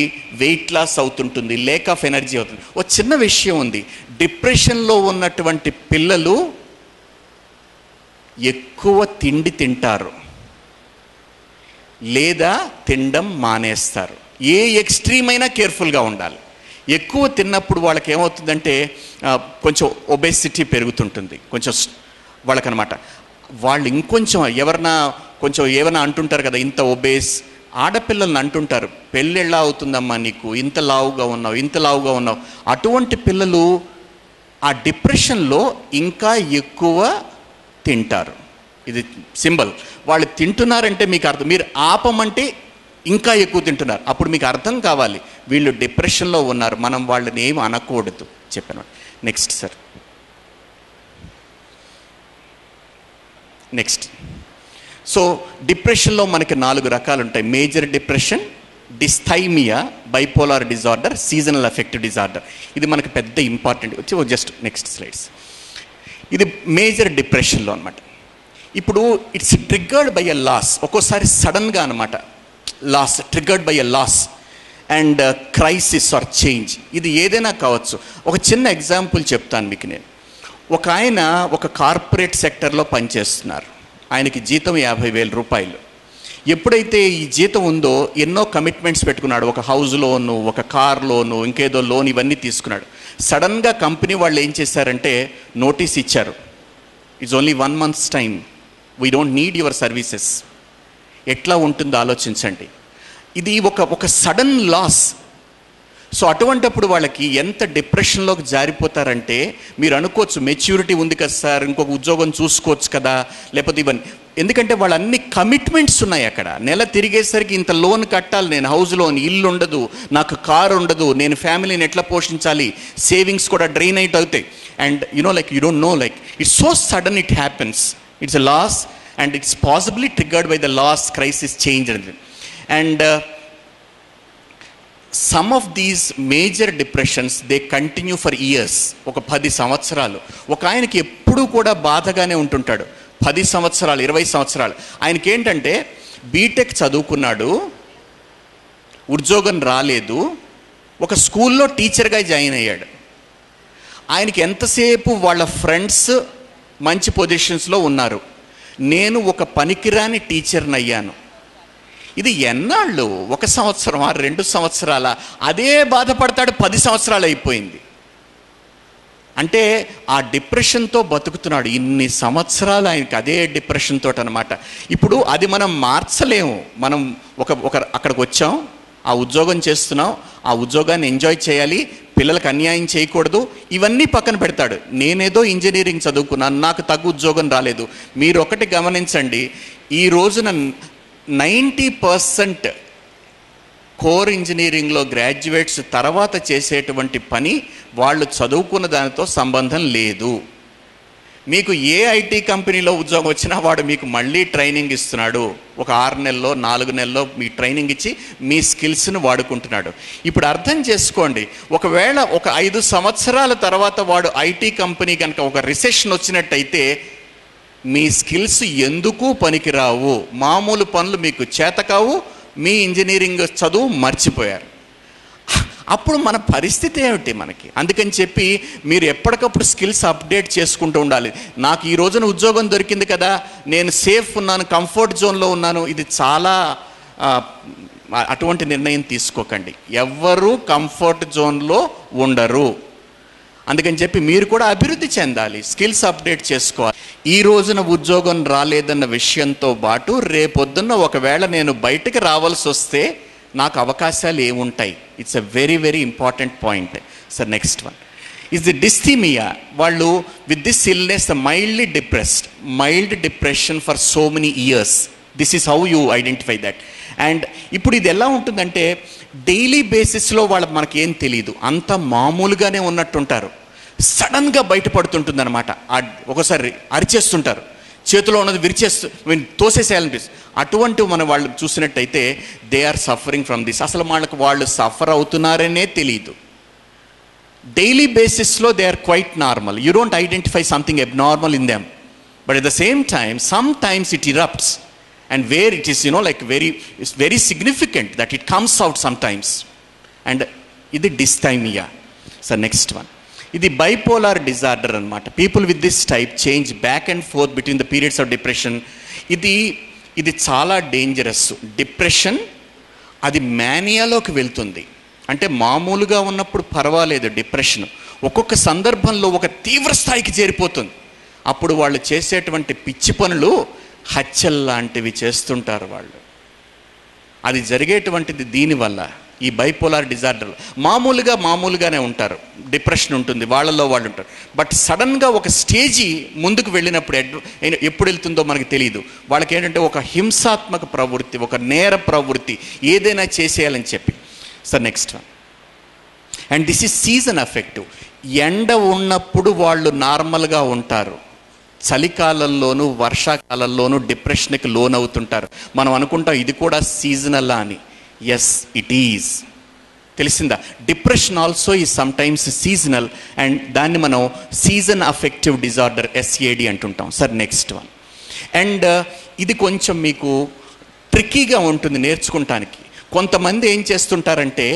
వెయిట్ లాస్ అవుతుంటుంది, లేక్ ఆఫ్ ఎనర్జీ అవుతుంది. ఒక చిన్న విషయం ఉంది, డిప్రెషన్లో ఉన్నటువంటి పిల్లలు ఎక్కువ తిండి తింటారు లేదా తినడం మానేస్తారు. ఏ ఎక్స్ట్రీమ్ అయినా కేర్ఫుల్గా ఉండాలి. ఎక్కువ తిన్నప్పుడు వాళ్ళకి ఏమవుతుందంటే కొంచెం ఒబేసిటీ పెరుగుతుంటుంది, కొంచెం వాళ్ళకనమాట. వాళ్ళు ఇంకొంచెం ఏమైనా అంటుంటారు కదా, ఇంత ఒబేస్, ఆడపిల్లల్ని అంటుంటారు, పెళ్ళి ఎలా అవుతుందమ్మా నీకు, ఇంత లావుగా ఉన్నావు. అటువంటి పిల్లలు ఆ డిప్రెషన్లో ఇంకా ఎక్కువ తింటారు. ఇది సింబల్. వాళ్ళు తింటున్నారంటే మీకు అర్థం, మీరు ఆపమంటే ఇంకా ఎక్కువ తింటున్నారు. అప్పుడు మీకు అర్థం కావాలి వీళ్ళు డిప్రెషన్లో ఉన్నారు, మనం వాళ్ళని ఏమి అనకూడదు చెప్పాను. Next sir. నెక్స్ట్. సో డిప్రెషన్లో మనకి 4 రకాలు ఉంటాయి. Major depression, dysthymia, bipolar disorder, seasonal affective disorder. ఇది మనకి పెద్ద ఇంపార్టెంట్. Just next slides. ఇది మేజర్ డిప్రెషన్లో అనమాట. ఇప్పుడు it's triggered by a loss, ఒక్కోసారి సడన్గా అనమాట loss, triggered by a loss and crisis or change. ఇది ఏదైనా కావచ్చు. ఒక చిన్న ఎగ్జాంపుల్ చెప్తాను మీకు నేను. ఒక ఆయన ఒక కార్పొరేట్ సెక్టర్లో పనిచేస్తున్నారు, ఆయనకి జీతం 50,000 రూపాయలు. ఎప్పుడైతే ఈ జీతం ఉందో ఎన్నో కమిట్మెంట్స్ పెట్టుకున్నాడు, ఒక హౌస్ లోను, ఒక కార్ లోను, ఇంకేదో లోన్, ఇవన్నీ తీసుకున్నాడు. సడన్గా కంపెనీ వాళ్ళు ఏం చేశారంటే నోటీస్ ఇచ్చారు, it's only 1 month's time, we don't need your services. ఎట్లా ఉంటుందో ఆలోచించండి. ఇది ఒక సడన్ లాస్. సో అటువంటప్పుడు వాళ్ళకి ఎంత డిప్రెషన్లోకి జారిపోతారంటే, మీరు అనుకోవచ్చు మెచ్యూరిటీ ఉంది కదా సార్, ఇంకొక ఉద్యోగం చూసుకోవచ్చు కదా, లేకపోతే ఇవన్నీ. ఎందుకంటే వాళ్ళ అన్ని కమిట్మెంట్స్ ఉన్నాయి అక్కడ. నెల తిరిగేసరికి ఇంత లోన్ కట్టాలి, నేను హౌస్ లోన్, ఇల్లు ఉండదు, నాకు కారు ఉండదు, నేను ఫ్యామిలీని ఎట్లా పోషించాలి, సేవింగ్స్ కూడా డ్రైన్ అవుతాయి. And like you don't know, like it's so sudden, it happens, it's a loss and it's possibly triggered by the loss crisis change. And some of these major depressions they continue for years. ఒక 10 సంవత్సరాలు. ఒక ఆయనకి ఎప్పుడూ కూడా బాధగానే ఉంటుంటాడు. 10 సంవత్సరాలు, 20 సంవత్సరాలు. ఆయనకి ఏంటంటే బీటెక్ చదువుకున్నాడు, ఉద్యోగం రాలేదు, ఒక స్కూల్లో టీచర్గా జాయిన్ అయ్యాడు. ఆయనకి ఎంతసేపు వాళ్ళ ఫ్రెండ్స్ మంచి పొజిషన్స్లో ఉన్నారు, నేను ఒక పనికిరాని టీచర్ని అయ్యాను. ఇది ఎన్నాళ్ళు? 1 సంవత్సరమా, 2 సంవత్సరాల? అదే బాధపడతాడు. 10 సంవత్సరాలు అయిపోయింది. అంటే ఆ డిప్రెషన్తో బతుకుతున్నాడు ఇన్ని సంవత్సరాలు. ఆయనకి అదే డిప్రెషన్తో అనమాట. ఇప్పుడు అది మనం మార్చలేము. మనం అక్కడికి వచ్చాం, ఆ ఉద్యోగం చేస్తున్నాం, ఆ ఉద్యోగాన్ని ఎంజాయ్ చేయాలి, పిల్లలకు అన్యాయం చేయకూడదు, ఇవన్నీ పక్కన పెడతాడు. నేనేదో ఇంజనీరింగ్ చదువుకున్నాను, నాకు తగ్గు ఉద్యోగం రాలేదు. మీరు ఒకటి గమనించండి, ఈ రోజున 90% కోర్ ఇంజనీరింగ్లో గ్రాడ్యుయేట్స్ తర్వాత చేసేటువంటి పని వాళ్ళు చదువుకున్న దానితో సంబంధం లేదు. మీకు ఏ ఐటీ కంపెనీలో ఉద్యోగం వచ్చినా వాడు మీకు మళ్ళీ ట్రైనింగ్ ఇస్తున్నాడు. ఒక 6 నెలల్లో 4 నెలల్లో మీ ట్రైనింగ్ ఇచ్చి మీ స్కిల్స్ను వాడుకుంటున్నాడు. ఇప్పుడు అర్థం చేసుకోండి, ఒకవేళ ఒక 5 సంవత్సరాల తర్వాత వాడు ఐటీ కంపెనీ కనుక ఒక రిసెషన్ వచ్చినట్టయితే మీ స్కిల్స్ ఎందుకు పనికిరావు, మామూలు పనులు మీకు చేతకావు, మీ ఇంజనీరింగ్ చదువు మర్చిపోయారు. అప్పుడు మన పరిస్థితి ఏమిటి మనకి? అందుకని చెప్పి మీరు ఎప్పటికప్పుడు స్కిల్స్ అప్డేట్ చేసుకుంటూ ఉండాలి. నాకు ఈ రోజున ఉద్యోగం దొరికింది కదా, నేను సేఫ్ ఉన్నాను, కంఫర్ట్ జోన్లో ఉన్నాను, ఇది చాలా అటువంటి నిర్ణయం తీసుకోకండి. ఎవ్వరూ కంఫర్ట్ జోన్లో ఉండరు. అందుకని చెప్పి మీరు కూడా అభివృద్ధి చెందాలి, స్కిల్స్ అప్డేట్ చేసుకోవాలి. ఈ రోజున ఉద్యోగం రాలేదన్న విషయంతో పాటు రేపొద్దున్న ఒకవేళ నేను బయటకు రావాల్సి వస్తే నాకు అవకాశాలు ఏముంటాయి? It's a very very important point. Sir next one is the dysthymia. వాళ్ళు with this illness mild depression for so many years. This is how you identify that. And ఇప్పుడు ఇది ఎలా ఉంటుందంటే డైలీ బేసిస్లో వాళ్ళకి మనకేం తెలియదు, అంత మామూలుగానే ఉన్నట్టుంటారు. సడన్గా బయటపడుతుంటుంది అనమాట. ఒకసారి అరిచేస్తుంటారు, చేతిలో ఉన్నది తోసేసేయాలనిపిస్తుంది. అటువంటి మనం వాళ్ళు చూసినట్టయితే they are suffering from this. అసలు వాళ్ళు సఫర్ అవుతున్నారనే తెలియదు. డైలీ బేసిస్లో they are quite normal. You don't identify something abnormal in them, but at the same time some times it erupts and where it is it's very significant that it comes out sometimes. And ఇది dysthymia. So next one, ఇది bipolar disorder అన్నమాట. People with this type change back and forth between the periods of depression. ఇది చాలా డేంజరస్. డిప్రెషన్ అది మేనియాలోకి వెళ్తుంది. అంటే మామూలుగా ఉన్నప్పుడు పర్వాలేదు, డిప్రెషన్ ఒక్కొక్క సందర్భంలో ఒక తీవ్ర స్థాయికి చేరిపోతుంది. అప్పుడు వాళ్ళు చేసేటువంటి పిచ్చి పనులు హత్యల్లాంటివి చేస్తుంటారు వాళ్ళు. అది జరిగేటువంటిది దీనివల్ల. ఈ బైపోలార్ డిజార్డర్ మామూలుగానే ఉంటారు, డిప్రెషన్ ఉంటుంది, వాళ్ళలో వాళ్ళు ఉంటారు. బట్ సడన్గా ఒక స్టేజీ ముందుకు వెళ్ళినప్పుడు ఎప్పుడు వెళ్తుందో మనకు తెలియదు. వాళ్ళకి ఏంటంటే ఒక హింసాత్మక ప్రవృత్తి, ఒక నేర ప్రవృత్తి, ఏదైనా చేసేయాలని చెప్పి. So next one, and this is season effective. ఎండ ఉన్నప్పుడు వాళ్ళు నార్మల్గా ఉంటారు, చలికాలంలోనూ వర్షాకాలంలోనూ డిప్రెషన్కి లోన్ అవుతుంటారు. మనం అనుకుంటాం ఇది కూడా సీజనల్లా అని. Yes, it is. తెలిసిందా? Depression also is sometimes seasonal, and దాన్ని మనం సీజన్ అఫెక్టివ్ డిజార్డర్, SAD అంటుంటాం. సార్ నెక్స్ట్ వన్, అండ్ ఇది కొంచెం మీకు ట్రిక్కీగా ఉంటుంది నేర్చుకుంటానికి. కొంతమంది ఏం చేస్తుంటారంటే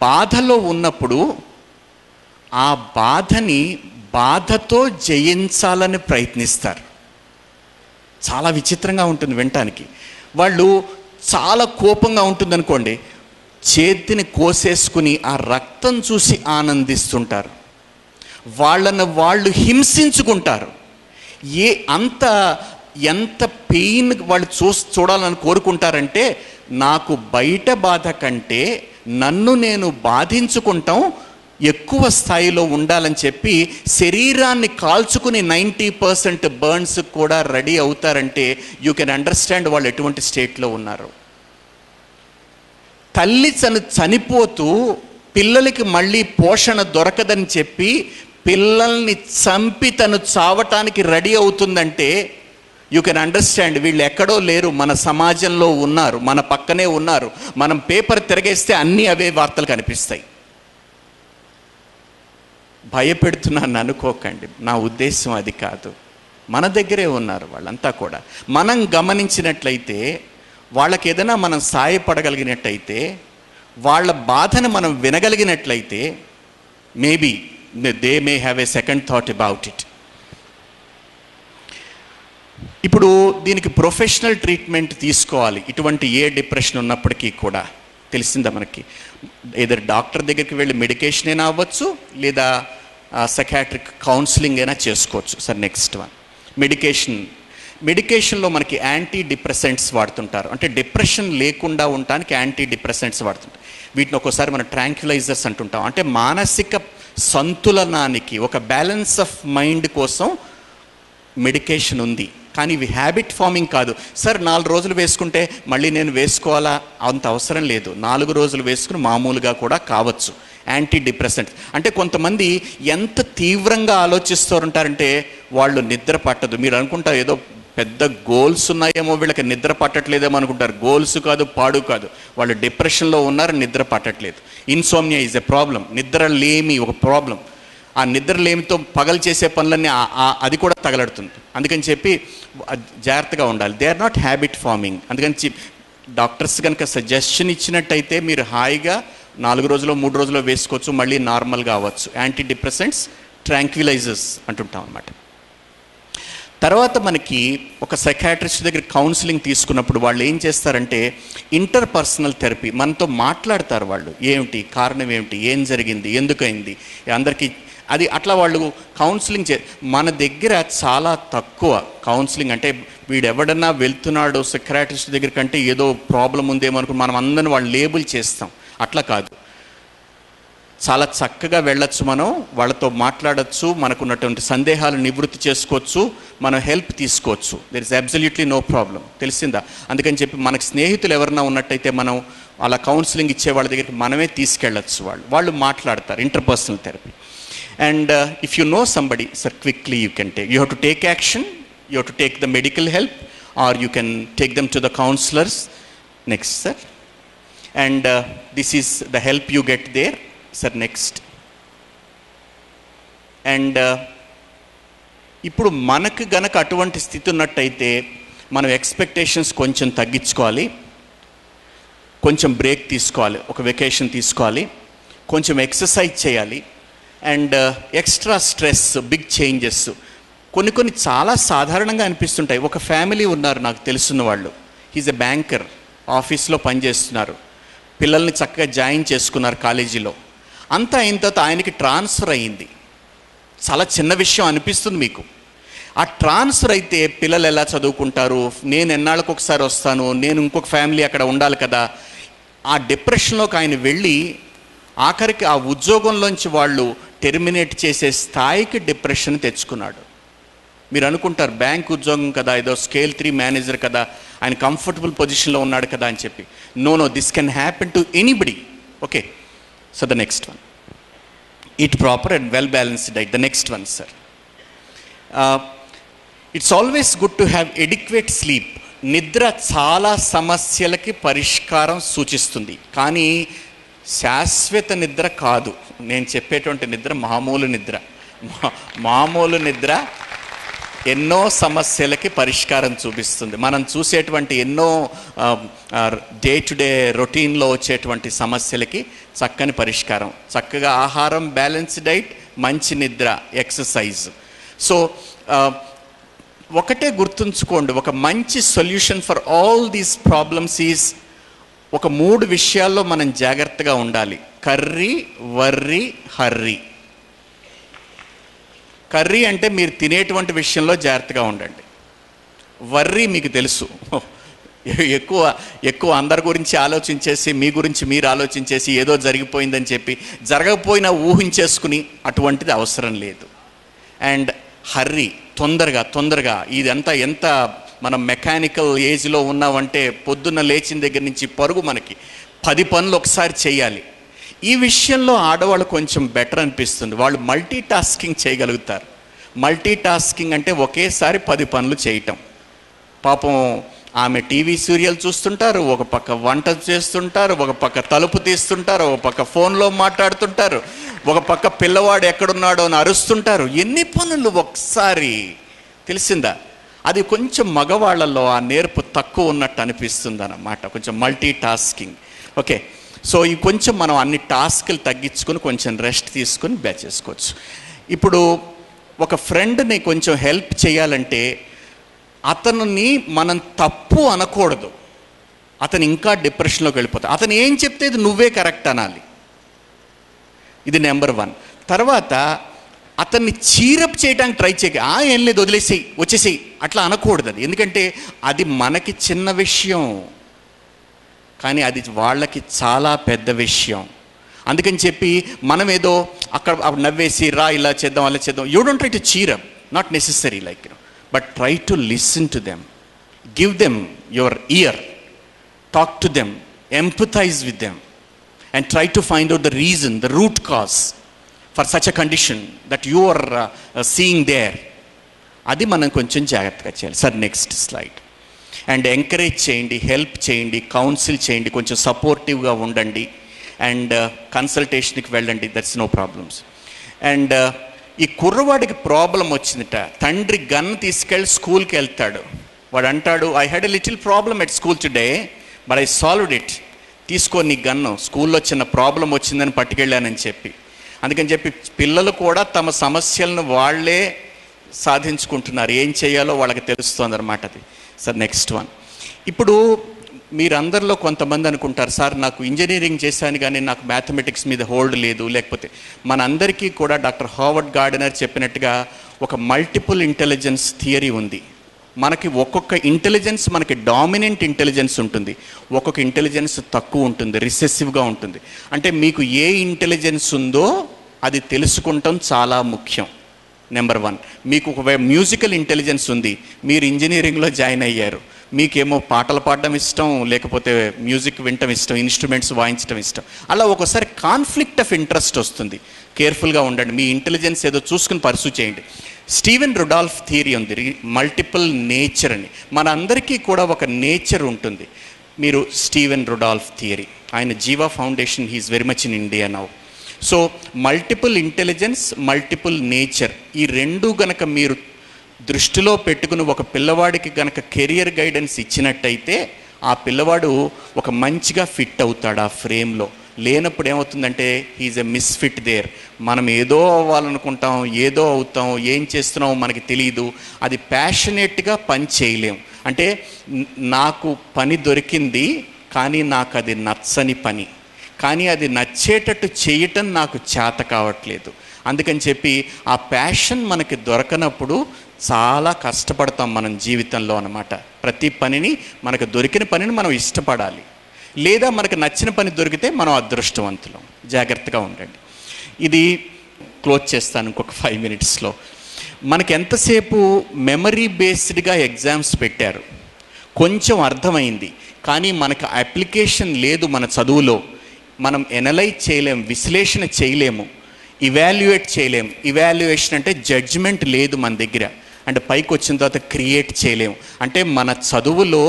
బాధలో ఉన్నప్పుడు ఆ బాధతో జయించాలని ప్రయత్నిస్తారు. చాలా విచిత్రంగా ఉంటుంది వినటానికి. వాళ్ళు చాలా కోపంగా ఉంటుందనుకోండి, చేతిని కోసేసుకుని ఆ రక్తం చూసి ఆనందిస్తుంటారు, వాళ్ళను వాళ్ళు హింసించుకుంటారు. ఎంత పెయిన్ వాళ్ళు చూడాలని కోరుకుంటారంటే నాకు బయట బాధ కంటే నన్ను నేను బాధించుకుంటాం ఎక్కువ స్థాయిలో ఉండాలని చెప్పి శరీరాన్ని కాల్చుకుని 90% బర్న్స్ కూడా రెడీ అవుతారంటే యూ కెన్ అండర్స్టాండ్ వాళ్ళు ఎటువంటి స్టేట్లో ఉన్నారు. తల్లి చనిపోతూ పిల్లలకి మళ్ళీ పోషణ దొరకదని చెప్పి పిల్లల్ని చంపి తను చావటానికి రెడీ అవుతుందంటే యూ కెన్ అండర్స్టాండ్ వీళ్ళు ఎక్కడో లేరు, మన సమాజంలో ఉన్నారు, మన పక్కనే ఉన్నారు. మనం పేపర్ తిరగేస్తే అన్నీ అవే వార్తలు కనిపిస్తాయి. భయపెడుతున్నాను అనుకోకండి, నా ఉద్దేశం అది కాదు. మన దగ్గరే ఉన్నారు వాళ్ళంతా కూడా. మనం గమనించినట్లయితే, వాళ్ళకి ఏదైనా మనం సాయపడగలిగినట్టయితే, వాళ్ళ బాధను మనం వినగలిగినట్లయితే, maybe they may have a second thought about it. ఇప్పుడు దీనికి ప్రొఫెషనల్ ట్రీట్మెంట్ తీసుకోవాలి. ఇటువంటి ఏ డిప్రెషన్ ఉన్నప్పటికీ కూడా తెలిసిందా మనకి, ఏదో డాక్టర్ దగ్గరికి వెళ్ళి మెడికేషన్ అయినా అవ్వచ్చు, లేదా సైకాట్రిక్ కౌన్సిలింగ్ అయినా చేసుకోవచ్చు. సార్ నెక్స్ట్ వన్, మెడికేషన్లో మనకి యాంటీ డిప్రెసెంట్స్ వాడుతుంటారు. అంటే డిప్రెషన్ లేకుండా ఉండటానికి యాంటీ డిప్రెసెంట్స్ వాడుతుంటారు. వీటిని ఒక్కోసారి మనం ట్రాంక్యులైజర్స్ అంటుంటాం. అంటే మానసిక సంతులనానికి, ఒక బ్యాలెన్స్ ఆఫ్ మైండ్ కోసం మెడికేషన్ ఉంది. కానీ ఇవి హ్యాబిట్ ఫార్మింగ్ కాదు. సార్ 4 రోజులు వేసుకుంటే మళ్ళీ నేను వేసుకోవాలా, అంత అవసరం లేదు. 4 రోజులు వేసుకుని మామూలుగా కూడా కావచ్చు. యాంటీ డిప్రెసెంట్ అంటే కొంతమంది ఎంత తీవ్రంగా ఆలోచిస్తూ ఉంటారంటే వాళ్ళు నిద్ర పట్టదు. మీరు అనుకుంటారు ఏదో పెద్ద గోల్స్ ఉన్నాయేమో, వీళ్ళకి నిద్ర పట్టట్లేదేమో అనుకుంటారు. గోల్స్ కాదు, పాడు కాదు, వాళ్ళు డిప్రెషన్లో ఉన్నారు, నిద్ర పట్టట్లేదు. Insomnia is a problem. నిద్ర లేమి ఒక ప్రాబ్లం. ఆ నిద్రలేమితో పగలు చేసే పనులన్నీ అది కూడా తగలడుతుంది. అందుకని చెప్పి జాగ్రత్తగా ఉండాలి. They are not habit forming. అందుకని డాక్టర్స్ కనుక సజెషన్ ఇచ్చినట్టయితే మీరు హాయిగా 4 రోజులు 3 రోజులు వేసుకోవచ్చు, మళ్ళీ నార్మల్గా అవ్వచ్చు. యాంటీ డిప్రెసెంట్స్, ట్రాంక్విలైజర్స్ అంటుంటాం అన్నమాట. తర్వాత మనకి ఒక సైకాట్రిస్ట్ దగ్గర కౌన్సిలింగ్ తీసుకున్నప్పుడు వాళ్ళు ఏం చేస్తారంటే ఇంటర్పర్సనల్ థెరపీ, మనతో మాట్లాడతారు. వాళ్ళు ఏమిటి కారణం, ఏమిటి, ఏం జరిగింది, ఎందుకైంది, అందరికీ అది అట్లా వాళ్ళు కౌన్సిలింగ్ మన దగ్గర చాలా తక్కువ కౌన్సిలింగ్. అంటే వీడెవడన్నా వెళ్తున్నాడు సైకాట్రిస్ట్ దగ్గర కంటే ఏదో ప్రాబ్లం ఉందేమో అనుకుని మనం అందరిని వాళ్ళు లేబుల్ చేస్తాం. అట్లా కాదు, చాలా చక్కగా వెళ్ళొచ్చు, మనం వాళ్ళతో మాట్లాడచ్చు, మనకున్నటువంటి సందేహాలు నివృత్తి చేసుకోవచ్చు, మనం హెల్ప్ తీసుకోవచ్చు. There is absolutely no problem. తెలిసిందా? అందుకని చెప్పి మనకు స్నేహితులు ఎవరన్నా ఉన్నట్టయితే మనం అలా కౌన్సిలింగ్ ఇచ్చే వాళ్ళ దగ్గరికి మనమే తీసుకెళ్ళచ్చు. వాళ్ళు మాట్లాడతారు. Interpersonal therapy. And if you know somebody, sir, quickly you can take. You have to take action. You have to take the medical help, or you can take them to the counselors. Next, sir. And this is the help you get there, sir. Next. And ఇప్పుడు మనకు గనక అటువంటి స్థితి ఉన్నట్టయితే మనం ఎక్స్పెక్టేషన్స్ కొంచెం తగ్గించుకోవాలి, కొంచెం బ్రేక్ తీసుకోవాలి, ఒక వెకేషన్ తీసుకోవాలి, కొంచెం ఎక్సర్సైజ్ చేయాలి. And extra stress, big changes కొన్ని చాలా సాధారణంగా అనిపిస్తుంటాయి. ఒక ఫ్యామిలీ ఉన్నారు నాకు తెలుసున్న వాళ్ళు. హీజ్ ఎ బ్యాంకర్, ఆఫీస్లో పనిచేస్తున్నారు, పిల్లల్ని చక్కగా జాయిన్ చేసుకున్నారు కాలేజీలో. అంతా అయిన తర్వాత ఆయనకి ట్రాన్స్ఫర్ అయ్యింది. చాలా చిన్న విషయం అనిపిస్తుంది మీకు. ఆ ట్రాన్స్ఫర్ అయితే పిల్లలు ఎలా చదువుకుంటారు, నేను ఎన్నాళ్ళకు ఒకసారి వస్తాను, నేను ఇంకొక ఫ్యామిలీ అక్కడ ఉండాలి కదా. ఆ డిప్రెషన్లోకి ఆయన వెళ్ళి ఆఖరికి ఆ ఉద్యోగంలోంచి వాళ్ళు టెర్మినేట్ చేసే స్థాయికి డిప్రెషన్ తెచ్చుకున్నాడు. మీరు అనుకుంటారు బ్యాంక్ ఉద్యోగం కదా, ఏదో స్కేల్ 3 మేనేజర్ కదా, ఆయన కంఫర్టబుల్ పొజిషన్లో ఉన్నాడు కదా అని చెప్పి. No, this can happen to anybody. Okay, so the next one, eat proper and well balanced diet. The next one, sir, it's always good to have adequate sleep. నిద్ర చాలా సమస్యలకి పరిష్కారం సూచిస్తుంది, కానీ శాశ్వత నిద్ర కాదు. నేను చెప్పేటువంటి నిద్ర మామూలు నిద్ర ఎన్నో సమస్యలకి పరిష్కారం చూపిస్తుంది. మనం చూసేటువంటి ఎన్నో డే టు డే రొటీన్లో వచ్చేటువంటి సమస్యలకి చక్కని పరిష్కారం. చక్కగా ఆహారం, బ్యాలెన్స్ డైట్, మంచి నిద్ర, ఎక్సర్సైజ్. సో ఒకటే గుర్తుంచుకోండి, ఒక మంచి solution for all these problems is ఒక 3 విషయాల్లో మనం జాగ్రత్తగా ఉండాలి. Curry, worry, hurry. కర్రీ అంటే మీరు తినేటువంటి విషయంలో జాగ్రత్తగా ఉండండి. వర్రీ మీకు తెలుసు, ఎక్కువ ఎక్కువ అందరి గురించి ఆలోచించేసి మీ గురించి మీరు ఆలోచించేసి ఏదో జరిగిపోయిందని చెప్పి జరగకపోయినా ఊహించేసుకుని అటువంటిది అవసరం లేదు. అండ్ హర్రీ, తొందరగా ఇదంతా ఎంత మనం మెకానికల్ ఏజ్లో ఉన్నామంటే పొద్దున్న లేచిన దగ్గర నుంచి పరుగు, మనకి 10 పనులు ఒకసారి చేయాలి. ఈ విషయంలో ఆడవాళ్ళు కొంచెం బెటర్ అనిపిస్తుంది. వాళ్ళు మల్టీ టాస్కింగ్ చేయగలుగుతారు. మల్టీ టాస్కింగ్ అంటే ఒకేసారి 10 పనులు చేయటం. పాపం ఆమె టీవీ సీరియల్ చూస్తుంటారు, ఒక పక్క వంట చేస్తుంటారు, ఒక పక్క తలుపు తీస్తుంటారు, ఒక పక్క ఫోన్లో మాట్లాడుతుంటారు, ఒక పక్క పిల్లవాడు ఎక్కడున్నాడో అని అరుస్తుంటారు. ఎన్ని పనులు ఒకసారి, తెలిసిందా? అది కొంచెం మగవాళ్ళలో ఆ నేర్పు తక్కువ ఉన్నట్టు అనిపిస్తుంది అన్నమాట, కొంచెం మల్టీ టాస్కింగ్. ఓకే, సో ఈ కొంచెం మనం అన్ని టాస్కులు తగ్గించుకొని కొంచెం రెస్ట్ తీసుకొని బ్యాచ్ చేసుకోవచ్చు. ఇప్పుడు ఒక ఫ్రెండ్ని కొంచెం హెల్ప్ చేయాలంటే అతనిని మనం తప్పు అనకూడదు. అతను ఇంకా డిప్రెషన్లోకి వెళ్ళిపోతాడు. అతను ఏం చెప్తే ఇది నువ్వే కరెక్ట్ అనాలి. ఇది నెంబర్ 1. తర్వాత అతన్ని చీరప్ చేయడానికి ట్రై చేయక, ఏం లేదు వదిలేసేయి, వచ్చేసేయి, అట్లా అనకూడదు. అది ఎందుకంటే అది మనకి చిన్న విషయం, కానీ అది వాళ్ళకి చాలా పెద్ద విషయం. అందుకని చెప్పి మనం ఏదో అక్కడ నవ్వేసి రా ఇలా చేద్దాం అలా చేద్దాం. You don't try to cheer up, not necessary, like but try to listen to them, give them your ear, talk to them, empathize with them, and try to find out the reason, the root cause for such a condition that you are seeing there. అది మనం కొంచెం జాగ్రత్తగా చేయాలి. Sir next slide. And encourage చేయండి, హెల్ప్ చేయండి, కౌన్సిల్ చేయండి, కొంచెం సపోర్టివ్గా ఉండండి, అండ్ కన్సల్టేషన్కి వెళ్ళండి, దట్స్ నో ప్రాబ్లమ్స్. అండ్ ఈ కుర్రవాడికి ప్రాబ్లం వచ్చిందట. తండ్రి గన్ తీసుకెళ్ళి స్కూల్కి వెళ్తాడు. వాడు అంటాడు, I had a little problem at school today but I solved it. తీసుకో నీ గన్ను, స్కూల్లో చిన్న ప్రాబ్లం వచ్చిందని పట్టుకెళ్ళానని చెప్పి. అందుకని చెప్పి పిల్లలు కూడా తమ సమస్యలను వాళ్ళే సాధించుకుంటున్నారు. ఏం చేయాలో వాళ్ళకి తెలుస్తుంది అన్నమాట. అది సార్ నెక్స్ట్ 1. ఇప్పుడు మీరందరిలో కొంతమంది అనుకుంటారు, సార్ నాకు ఇంజనీరింగ్ చేశాను కానీ నాకు మ్యాథమెటిక్స్ మీద హోల్డ్ లేదు. లేకపోతే మనందరికీ కూడా డాక్టర్ హావర్డ్ గార్డనర్ చెప్పినట్టుగా ఒక మల్టిపుల్ ఇంటెలిజెన్స్ థియరీ ఉంది. మనకి ఒక్కొక్క ఇంటెలిజెన్స్, మనకి డామినెంట్ ఇంటెలిజెన్స్ ఉంటుంది, ఒక్కొక్క ఇంటెలిజెన్స్ తక్కువ ఉంటుంది, రిసెసివ్గా ఉంటుంది. అంటే మీకు ఏ ఇంటెలిజెన్స్ ఉందో అది తెలుసుకుంటాం చాలా ముఖ్యం. నెంబర్ 1, మీకు ఒక మ్యూజికల్ ఇంటెలిజెన్స్ ఉంది, మీరు ఇంజనీరింగ్లో జాయిన్ అయ్యారు, మీకేమో పాటలు పాడడం ఇష్టం, లేకపోతే మ్యూజిక్ వినటం ఇష్టం, ఇన్స్ట్రుమెంట్స్ వాయించడం ఇష్టం. అలా ఒకసారి కాన్ఫ్లిక్ట్ ఆఫ్ ఇంట్రెస్ట్ వస్తుంది. కేర్ఫుల్గా ఉండండి, మీ ఇంటెలిజెన్స్ ఏదో చూసుకుని పర్సూ చేయండి. స్టీవెన్ రుడాల్ఫ్ థియరీ ఉంది, మల్టిపుల్ నేచర్ అని. మన అందరికీ కూడా ఒక నేచర్ ఉంటుంది. మీరు స్టీవెన్ రుడాల్ఫ్ థియరీ, ఆయన Jiva foundation, he is very much in India now. So multiple intelligence, multiple nature, ఈ రెండు గనక మీరు దృష్టిలో పెట్టుకుని ఒక పిల్లవాడికి కనుక కెరియర్ గైడెన్స్ ఇచ్చినట్టయితే ఆ పిల్లవాడు ఒక మంచిగా ఫిట్ అవుతాడు ఆ ఫ్రేమ్లో. లేనప్పుడు ఏమవుతుందంటే హీఈస్ ఎ మిస్ఫిట్ దేర్. మనం ఏదో అవ్వాలనుకుంటాం, ఏదో అవుతాం, ఏం చేస్తున్నామో మనకి తెలియదు, అది ప్యాషనేట్గా పని చేయలేం. అంటే నాకు పని దొరికింది కానీ నాకు అది నచ్చని పని, కానీ అది నచ్చేటట్టు చేయటం నాకు చేత కావట్లేదు. అందుకని చెప్పి ఆ ప్యాషన్ మనకి దొరకనప్పుడు చాలా కష్టపడతాం మనం జీవితంలో అన్నమాట. ప్రతి పనిని, మనకు దొరికిన పనిని మనం ఇష్టపడాలి, లేదా మనకు నచ్చిన పని దొరికితే మనం అదృష్టవంతులం. జాగ్రత్తగా ఉండండి. ఇది క్లోజ్ చేస్తాను ఇంకొక 5 minutesలో. మనకి ఎంతసేపు మెమరీ బేస్డ్గా ఎగ్జామ్స్ పెట్టారు, కొంచెం అర్థమైంది, కానీ మనకు అప్లికేషన్ లేదు. మన చదువులో మనం ఎనలైజ్ చేయలేము, విశ్లేషణ చేయలేము, ఇవాల్యుయేట్ చేయలేము. ఇవాల్యుయేషన్ అంటే జడ్జిమెంట్ లేదు మన దగ్గర. అంటే పైకి వచ్చిన తర్వాత క్రియేట్ చేయలేము. అంటే మన చదువులో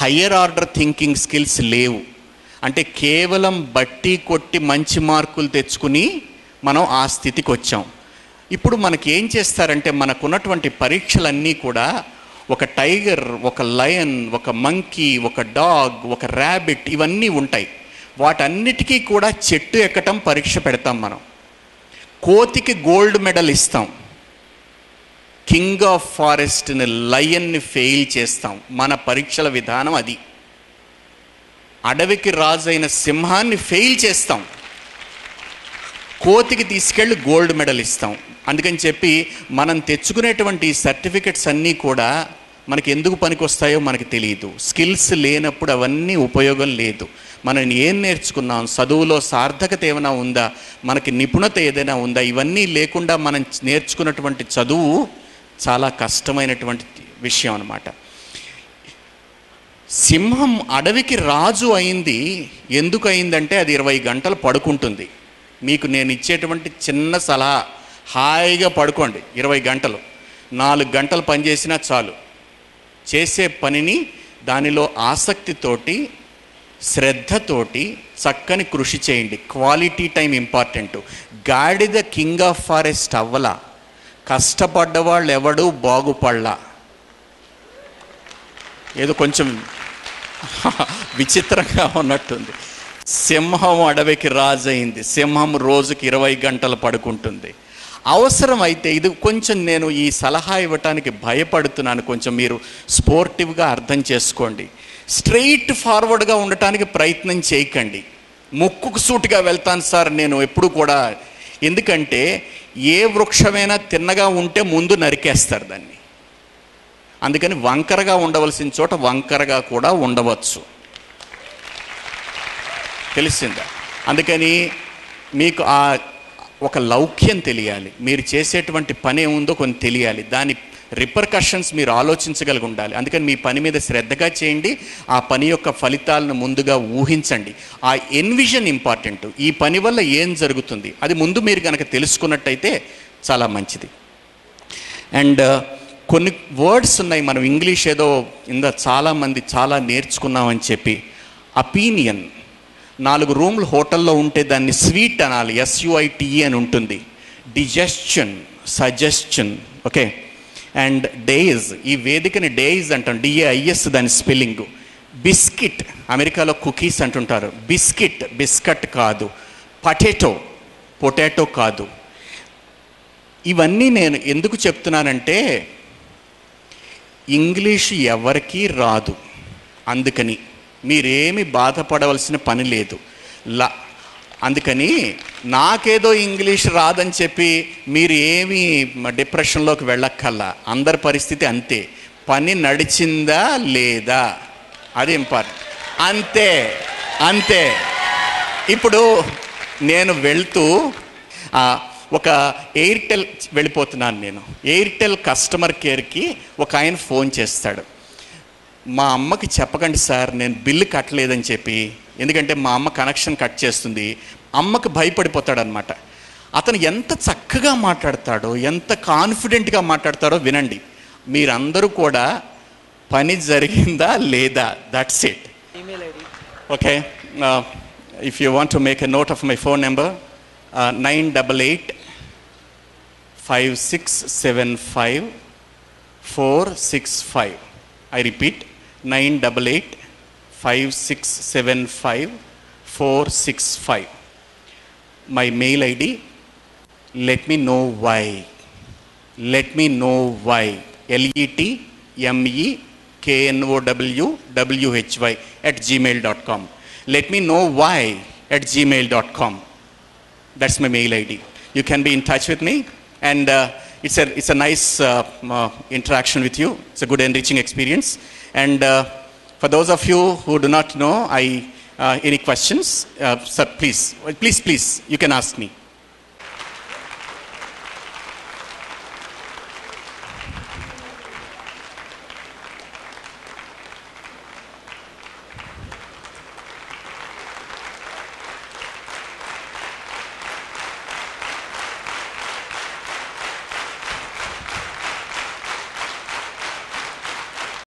హయ్యర్ ఆర్డర్ థింకింగ్ స్కిల్స్ లేవు. అంటే కేవలం బట్టి కొట్టి మంచి మార్కులు తెచ్చుకుని మనం ఆ స్థితికి వచ్చాం. ఇప్పుడు మనకి ఏం చేస్తారంటే మనకున్నటువంటి పరీక్షలన్నీ కూడా ఒక టైగర్, ఒక లయన్, ఒక మంకీ, ఒక డాగ్, ఒక ర్యాబిట్, ఇవన్నీ ఉంటాయి. వాటన్నిటికీ కూడా చెట్టు ఎక్కటం పరీక్ష పెడతాం మనం. కోతికి గోల్డ్ మెడల్ ఇస్తాం, కింగ్ ఆఫ్ ఫారెస్ట్ని, లయన్ని ఫెయిల్ చేస్తాం. మన పరీక్షల విధానం అది. అడవికి రాజైన సింహాన్ని ఫెయిల్ చేస్తాం, కోతికి తీసుకెళ్ళి గోల్డ్ మెడల్ ఇస్తాం. అందుకని చెప్పి మనం తెచ్చుకునేటువంటి సర్టిఫికెట్స్ అన్నీ కూడా మనకి ఎందుకు పనికి వస్తాయో మనకి తెలియదు. స్కిల్స్ లేనప్పుడు అవన్నీ ఉపయోగం లేదు. మనం ఏం నేర్చుకున్నాం, చదువులో సార్థకత ఏమైనా ఉందా, మనకి నిపుణత ఏదైనా ఉందా, ఇవన్నీ లేకుండా మనం నేర్చుకున్నటువంటి చదువు చాలా కష్టమైనటువంటి విషయం అన్నమాట. సింహం అడవికి రాజు అయింది. ఎందుకు అయిందంటే అది 20 గంటలు పడుకుంటుంది. మీకు నేను ఇచ్చేటువంటి చిన్న సలహా, హాయిగా పడుకోండి 20 గంటలు. 4 గంటలు పనిచేసినా చాలు. చేసే పనిని దానిలో ఆసక్తితోటి, శ్రద్ధతోటి చక్కని కృషి చేయండి. Quality time important. గాడిద కింగ్ ఆఫ్ ఫారెస్ట్ అవ్వలా, కష్టపడ్డవాళ్ళు ఎవడూ బాగుపడలా. ఏదో కొంచెం విచిత్రంగా ఉన్నట్టుంది. సింహం అడవికి రాజు అయింది. సింహం రోజుకి 20 గంటలు పడుకుంటుంది. అవసరం అయితే, ఇది కొంచెం నేను ఈ సలహా ఇవ్వటానికి భయపడుతున్నాను, కొంచెం మీరు స్పోర్టివ్గా అర్థం చేసుకోండి. స్ట్రెయిట్ ఫార్వర్డ్గా ఉండటానికి ప్రయత్నం చేయకండి. ముక్కుకు సూటిగా వెళ్తాను సార్ నేను ఎప్పుడు కూడా. ఎందుకంటే ఏ వృక్షమైనా తిన్నగా ఉంటే ముందు నరికేస్తారు దాన్ని. అందుకని వంకరగా ఉండవలసిన చోట వంకరగా కూడా ఉండవచ్చు. తెలిసిందా? అందుకని మీకు ఆ ఒక లౌక్యం తెలియాలి. మీరు చేసేటువంటి పని ఏముందో కొన్ని తెలియాలి. దాని రిపర్కషన్స్ మీరు ఆలోచించగలిగి ఉండాలి. అందుకని మీ పని మీద శ్రద్ధగా చేయండి. ఆ పని యొక్క ఫలితాలను ముందుగా ఊహించండి. ఆ ఎన్విజన్ ఇంపార్టెంట్. ఈ పని వల్ల ఏం జరుగుతుంది అది ముందు మీరు కనుక తెలుసుకున్నట్టయితే చాలా మంచిది. అండ్ కొన్ని వర్డ్స్ ఉన్నాయి, మనం ఇంగ్లీష్ ఏదో చాలామంది చాలా నేర్చుకున్నామని చెప్పి. అపీనియన్, 4 రూమ్లు హోటల్లో ఉంటే దాన్ని స్వీట్ అనాలి, SUITE అని ఉంటుంది. డిజెస్షన్, సజెస్షన్, ఓకే. అండ్ డేస్, ఈ వేదికని డేస్ అంటాం, DAIS దాని స్పెల్లింగ్. బిస్కెట్, అమెరికాలో కుకీస్ అంటుంటారు. బిస్కెట్, బిస్కట్ కాదు. పొటాటో కాదు. ఇవన్నీ నేను ఎందుకు చెప్తున్నానంటే ఇంగ్లీష్ ఎవరికీ రాదు, అందుకని మీరేమి బాధపడవలసిన పని లేదు. అందుకని నాకేదో ఇంగ్లీష్ రాదని చెప్పి మీరు ఏమీ డిప్రెషన్లోకి వెళ్ళక్కల్లా. అందరి పరిస్థితి అంతే. పని నడిచిందా లేదా అది ఇంపార్టెంట్. అంతే అంతే. ఇప్పుడు నేను వెళ్తూ ఒక ఎయిర్టెల్ వెళ్ళిపోతున్నాను. నేను ఎయిర్టెల్ కస్టమర్ కేర్కి ఒక ఆయన ఫోన్ చేస్తాడు. మా అమ్మకి చెప్పకండి సార్ నేను బిల్లు కట్టలేదని చెప్పి, ఎందుకంటే మా అమ్మ కనెక్షన్ కట్ చేస్తుంది. అమ్మకి భయపడిపోతాడనమాట. అతను ఎంత చక్కగా మాట్లాడతాడో, ఎంత కాన్ఫిడెంట్గా మాట్లాడతాడో వినండి. మీరందరూ కూడా పని జరిగిందా లేదా, that's it. Okay, if you want to make a note of my phone number 988-5675-465. I repeat, 988-5675-465. My mail ID, let me know why. LETMEKNOWWHY @gmail.com. Let me know why @gmail.com. That's my mail ID. You can be in touch with me, and it's a nice interaction with you. It's a good enriching experience. And for those of you who do not know, any questions, sir, please, you can ask me.